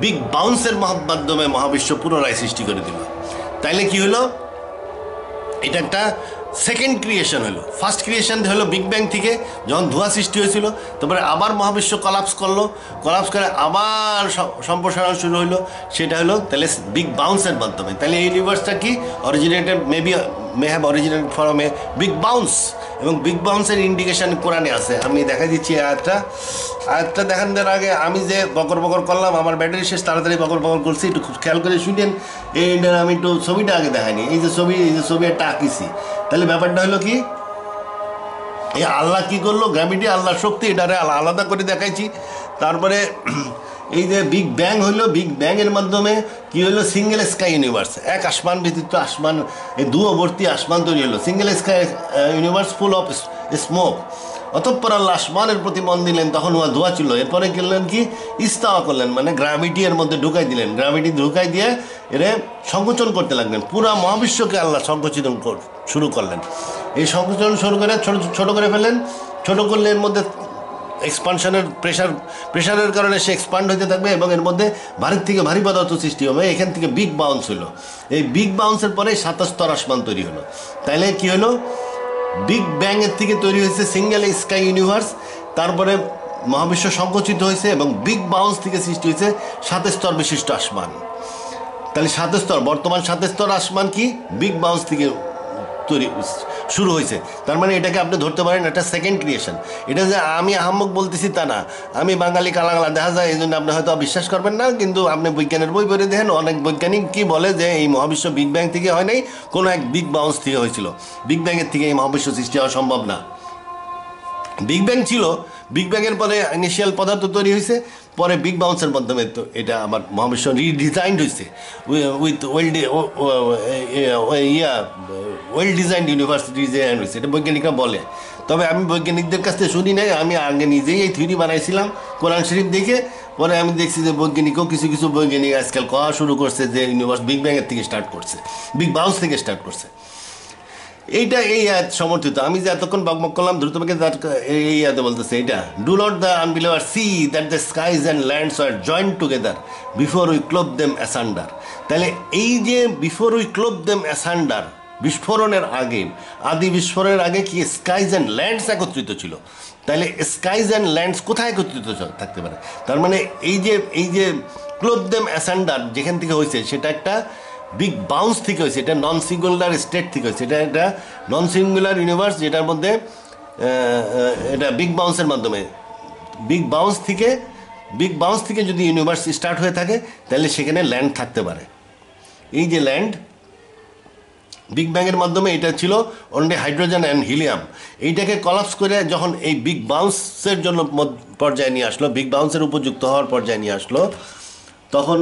বিগ বাউন্সের মাধ্যমে মহাবিশ্ব পুনরায় সৃষ্টি করে দিল। তাইলে কি হলো? এটা একটা সেকেন্ড ক্রিয়েশন হলো। ফার্স্ট ক্রিয়েশন হলো বিগ ব্যাং থেকে, যখন ধোঁয়া সৃষ্টি হয়েছিল, তারপরে আবার মহাবিশ্ব কলাপস করে আবার সম্প্রসারণ শুরু হলো। সেটা হলো তাহলে বিগ বাউন্সের মাধ্যমে। তাহলে এই ইউনিভার্সটা কি originated may have originated from a big bounce, এবং বিগ বাউন্সের ইন্ডিকেশন কোরআনে আছে। আমি দেখা দিচ্ছি আয়াতটা দেখানোর আগে আমি যে বকর করলাম, আমার ব্যাটারি শেষ, তাড়াতাড়ি বকর করছি, একটু খেয়াল করে শুনেন। এইটা আমি একটু ছবিটা আগে দেখাইনি। এই যে ছবি একটা আঁকিছি। তাহলে ব্যাপারটা হলো কি, এই আল্লাহ কি করলো? গ্র্যাভিটি, আল্লাহর শক্তি, এটারে আলাদা করে দেখাইছি। তারপরে এই যে বিগ ব্যাং হইলো, বিগ ব্যাংয়ের মাধ্যমে কি হলো? সিঙ্গেল স্কাই ইউনিভার্স, এক আসমান ব্যতীত আসমান, এই ধুয়োবর্তী আসমান তৈরি হলো। Single sky universe full of smoke. অতঃপর আল্লাহ আসমানের প্রতি মন দিলেন, তখন ওয়া ধোয়া ছিল। এরপরে করলেন কি? ইস্তেফা করলেন, মানে গ্র্যাভিটি এর মধ্যে ঢুকাই দিলেন। গ্র্যাভিটি ঢুকাই দিয়ে এরে সংকোচন করতে লাগলেন। পুরা মহাবিশ্বকে আল্লাহ সংকোচন শুরু করলেন। এই সংকোচন শুরু করে ছোট করে ফেললেন। ছোট করলে এর মধ্যে এক্সপানশনের প্রেশারের কারণে সে এক্সপান্ড হতে থাকবে, এবং এর মধ্যে ভারী থেকে ভারী পদার্থ সৃষ্টি হবে। এখান থেকে বিগ বাউন্স হলো। এই বিগ বাউন্সের পরে 27 স্তর আসমান তৈরি হলো। তাইলে কি হলো? বিগ ব্যাং এর থেকে তৈরি হয়েছে সিঙ্গেল স্কাই ইউনিভার্স, তারপরে মহাবিশ্ব সংকুচিত হয়েছে এবং বিগ বাউন্স থেকে সৃষ্টি হয়েছে 7 স্তর বিশিষ্ট আসমান। তাহলে 7 স্তর, বর্তমান 7 স্তর আসমান কি বিগ বাউন্স থেকে তৈরি শুরু হয়েছে। তার মানে এটাকে আপনি ধরতে পারেন একটা সেকেন্ড ক্রিয়েশন। এটা যে আমি আহাম্মক বলতেছি তা না, আমি বাঙালি কালাঙ্গলা দেখা যায়, এই জন্য আপনি হয়তো বিশ্বাস করবেন না, কিন্তু আপনি বিজ্ঞানের বই পড়ে দেখেন অনেক বৈজ্ঞানিক কি বলে যে এই মহাবিশ্ব বিগ ব্যাং থেকে হয় নাই, কোনো এক বিগ বাউন্স থেকে হয়েছিল। বিগ ব্যাংয়ের থেকে এই মহাবিশ্ব সৃষ্টি হওয়া সম্ভব না। বিগ ব্যাং ছিল, বিগ ব্যাংয়ের পরে ইনিশিয়াল পদার্থ তৈরি হয়েছে, পরে বিগ বাউন্সের মাধ্যমে তো এটা আবার মহাবিশ্ব রিডিজাইন্ড হয়েছে with well designed universe design হয়েছে, এটা বৈজ্ঞানিকরা বলে। তবে আমি বৈজ্ঞানিকদের কাছ থেকে শুনি নাই, আমি আগে নিজেই এই থিওরি বানাইছিলাম কোরআন শরীফ দেখে। পরে আমি দেখছি যে বৈজ্ঞানিকও কিছু কিছু বৈজ্ঞানিক আজকাল কওয়া শুরু করছে যে ইউনিভার্স বিগ ব্যাংয়ের থেকে স্টার্ট করছে, বিগ বাউন্স থেকে স্টার্ট করছে। এইটা এই আয়াত সমর্থিত। আমি যে এতক্ষণ বকবক করলাম দ্রুতভাবে এই আয়াতে বলতেছে এটা, do not the unbeliever see that the skies and lands are joint together before we clove them asunder. তাহলে এই যে before we clove them asunder, বিস্ফোরণের আগে, আদি বিস্ফোরণের আগে কি স্কাইজ অ্যান্ড ল্যান্ডস একত্রিত ছিল? তাহলে স্কাইজ অ্যান্ড ল্যান্ডস কোথায় একত্রিত থাকতে পারে? তার মানে এই যে ক্লোব দেম অ্যাসান্ডার যেখান থেকে হয়েছে সেটা একটা বিগ বাউন্স থেকে হয়েছে, এটা নন সিঙ্গুলার স্টেট থেকে হয়েছে, এটা একটা নন সিঙ্গুলার ইউনিভার্স যেটার মধ্যে এটা বিগ বাউন্সের মাধ্যমে, বিগ বাউন্স থেকে যদি ইউনিভার্স স্টার্ট হয়ে থাকে তাহলে সেখানে ল্যান্ড থাকতে পারে। এই যে ল্যান্ড বিগ ব্যাংয়ের মাধ্যমে এটা ছিল অনলি হাইড্রোজেন অ্যান্ড হিলিয়াম। এইটাকে কলাপস করে যখন এই বিগ বাউন্সের জন্য পর্যায়ে নিয়ে আসলো, বিগ বাউন্সের উপযুক্ত হওয়ার পর্যায়ে নিয়ে আসলো, তখন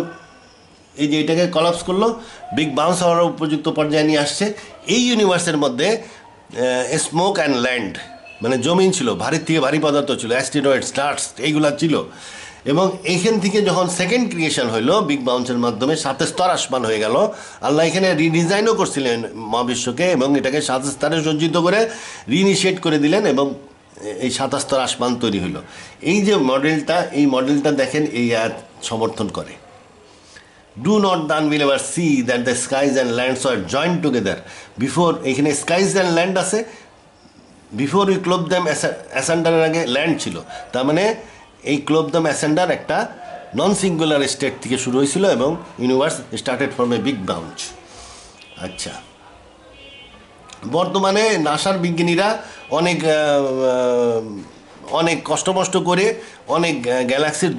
এই যে এটাকে কলাপস করলো, বিগ বাউন্স হওয়ার উপযুক্ত পর্যায়ে নিয়ে আসছে। এই ইউনিভার্সের মধ্যে স্মোক অ্যান্ড ল্যান্ড, মানে জমিন ছিল, ভারী থেকে ভারী পদার্থ ছিল, অ্যাস্টেরয়েড, স্টার্স, এইগুলা ছিল। এবং এইখান থেকে যখন সেকেন্ড ক্রিয়েশন হইলো বিগ বাউন্সের মাধ্যমে 7 স্তর আসমান হয়ে গেল। আল্লাহ এখানে রিডিজাইনও করছিলেন মহাবিশ্বকে এবং এটাকে 7 স্তরে সজ্জিত করে রিইনিশিয়েট করে দিলেন এবং এই 7 স্তর আসমান তৈরি হলো। এই যে মডেলটা, এই মডেলটা দেখেন এই আয়াত সমর্থন করে। Do not the unbeliever see that the skies and lands are joint together before, এখানে স্কাইজ অ্যান্ড ল্যান্ড আছে, বিফোর উই ক্লোব দ্যাম অ্যাসান্ডারের আগে ল্যান্ড ছিল। তার মানে এই ক্লোব দ্যাম অ্যাসান্ডার একটা নন সিঙ্গুলার স্টেট থেকে শুরু হয়েছিল এবং universe started from a big bounce. আচ্ছা, বর্তমানে নাসার বিজ্ঞানীরা অনেক কষ্ট করে অনেক গ্যালাক্সির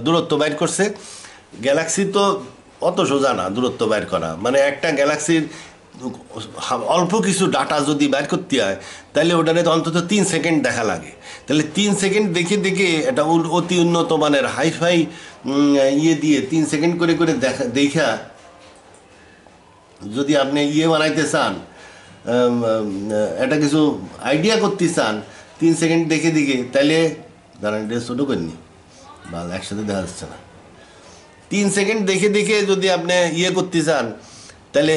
দূরত্ব বাইর করছে। গ্যালাক্সি তো অত সোজা না দূরত্ব বাইর করা, মানে একটা গ্যালাক্সির অল্প কিছু ডাটা যদি বাইর করতে হয় তাহলে ওটারে অন্তত 3 সেকেন্ড দেখা লাগে। তাহলে 3 সেকেন্ড দেখে এটা অতি উন্নত মানের হাইফাই দিয়ে 3 সেকেন্ড করে দেখা যদি আপনি বানাইতে চান, এটা কিছু আইডিয়া করতে চান 3 সেকেন্ড দেখে তাহলে দাঁড়ান, এটা ছোটো করিনি, ভালো একসাথে দেখা যাচ্ছে না। 3 সেকেন্ড দেখে যদি আপনি করতে চান তাহলে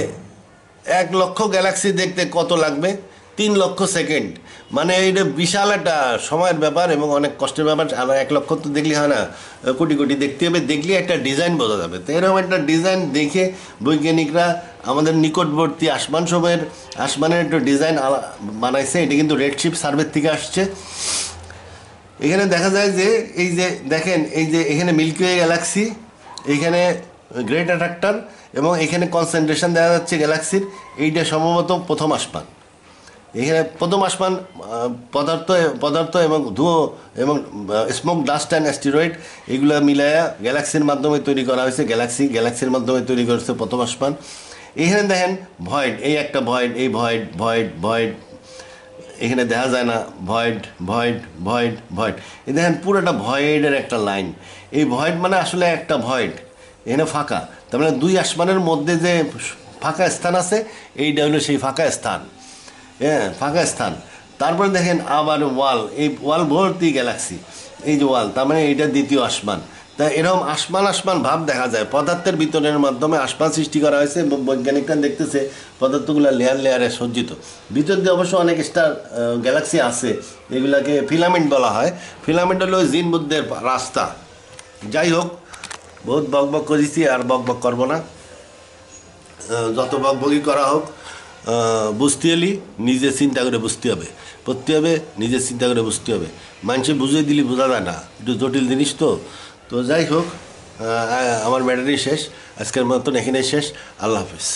1 লক্ষ গ্যালাক্সি দেখতে কত লাগবে? 3 লক্ষ সেকেন্ড। মানে এটা বিশাল একটা সময়ের ব্যাপার এবং অনেক কষ্টের ব্যাপার। আর 1 লক্ষ তো দেখলে হয় না, কোটি দেখতে হবে, দেখলে একটা ডিজাইন বোঝা যাবে। তো এরকম একটা ডিজাইন দেখে বৈজ্ঞানিকরা আমাদের নিকটবর্তী আসমানের একটা ডিজাইন বানাইছে। এটা কিন্তু রেডশিপ সার্ভে থেকে আসছে। এখানে দেখা যায় যে এই যে দেখেন, এই যে এখানে মিল্কি ওয়ে গ্যালাক্সি, এইখানে গ্রেট অ্যাট্রাক্টর এবং এখানে কনসেন্ট্রেশন দেখা যাচ্ছে গ্যালাক্সির। এইটা সম্ভবত প্রথম আসমান। এখানে প্রথম আসমান পদার্থ এবং ধুয়ো এবং স্মোক, ডাস্ট অ্যান্ড অ্যাস্টেরয়েড এগুলো মিলায়া গ্যালাক্সির মাধ্যমে তৈরি করা হয়েছে। গ্যালাক্সির মাধ্যমে তৈরি করেছে প্রথম আসমান। এখানে দেখেন ভয়েড, এই একটা ভয়েড, এই ভয়েড এখানে দেখা যায় না, ভয়েড এই দেখেন পুরোটা ভয়েডের একটা লাইন। এই ভয়েড মানে আসলে একটা ভয়েড, এখানে ফাঁকা। তার মানে 2 আসমানের মধ্যে যে ফাঁকা স্থান আছে, এইটা হলো সেই ফাঁকা স্থান। হ্যাঁ, ফাঁকা স্থান। তারপরে দেখেন আবার ওয়াল, এই ওয়াল ভর্তি গ্যালাক্সি, এই যে ওয়াল, তার মানে এইটা দ্বিতীয় আসমান। তা এরকম আসমান ভাব দেখা যায়। পদার্থের বিতরণের মাধ্যমে আসমান সৃষ্টি করা হয়েছে। বৈজ্ঞানিকরা দেখতেছে পদার্থগুলো লেয়ারে সজ্জিত। ভিতর দিয়ে অবশ্য অনেক স্টার গ্যালাক্সি আছে, এগুলাকে ফিলামেন্ট বলা হয়। ফিলামেন্ট হলো জিন বুদ্ধের রাস্তা। যাই হোক, বহুত বকবক করেছি, আর বকবক করবো না। যত বকবকই করা হোক, বুঝতে হলে নিজে চিন্তা করে বুঝতে হবে, নিজে চিন্তা করে বুঝতে হবে। মানুষে বুঝিয়ে দিলে বোঝা যায় না, একটু জটিল জিনিস তো। তো যাই হোক, আমার ম্যাটারই শেষ, আজকের মতন এখানে শেষ। আল্লাহ হাফিজ।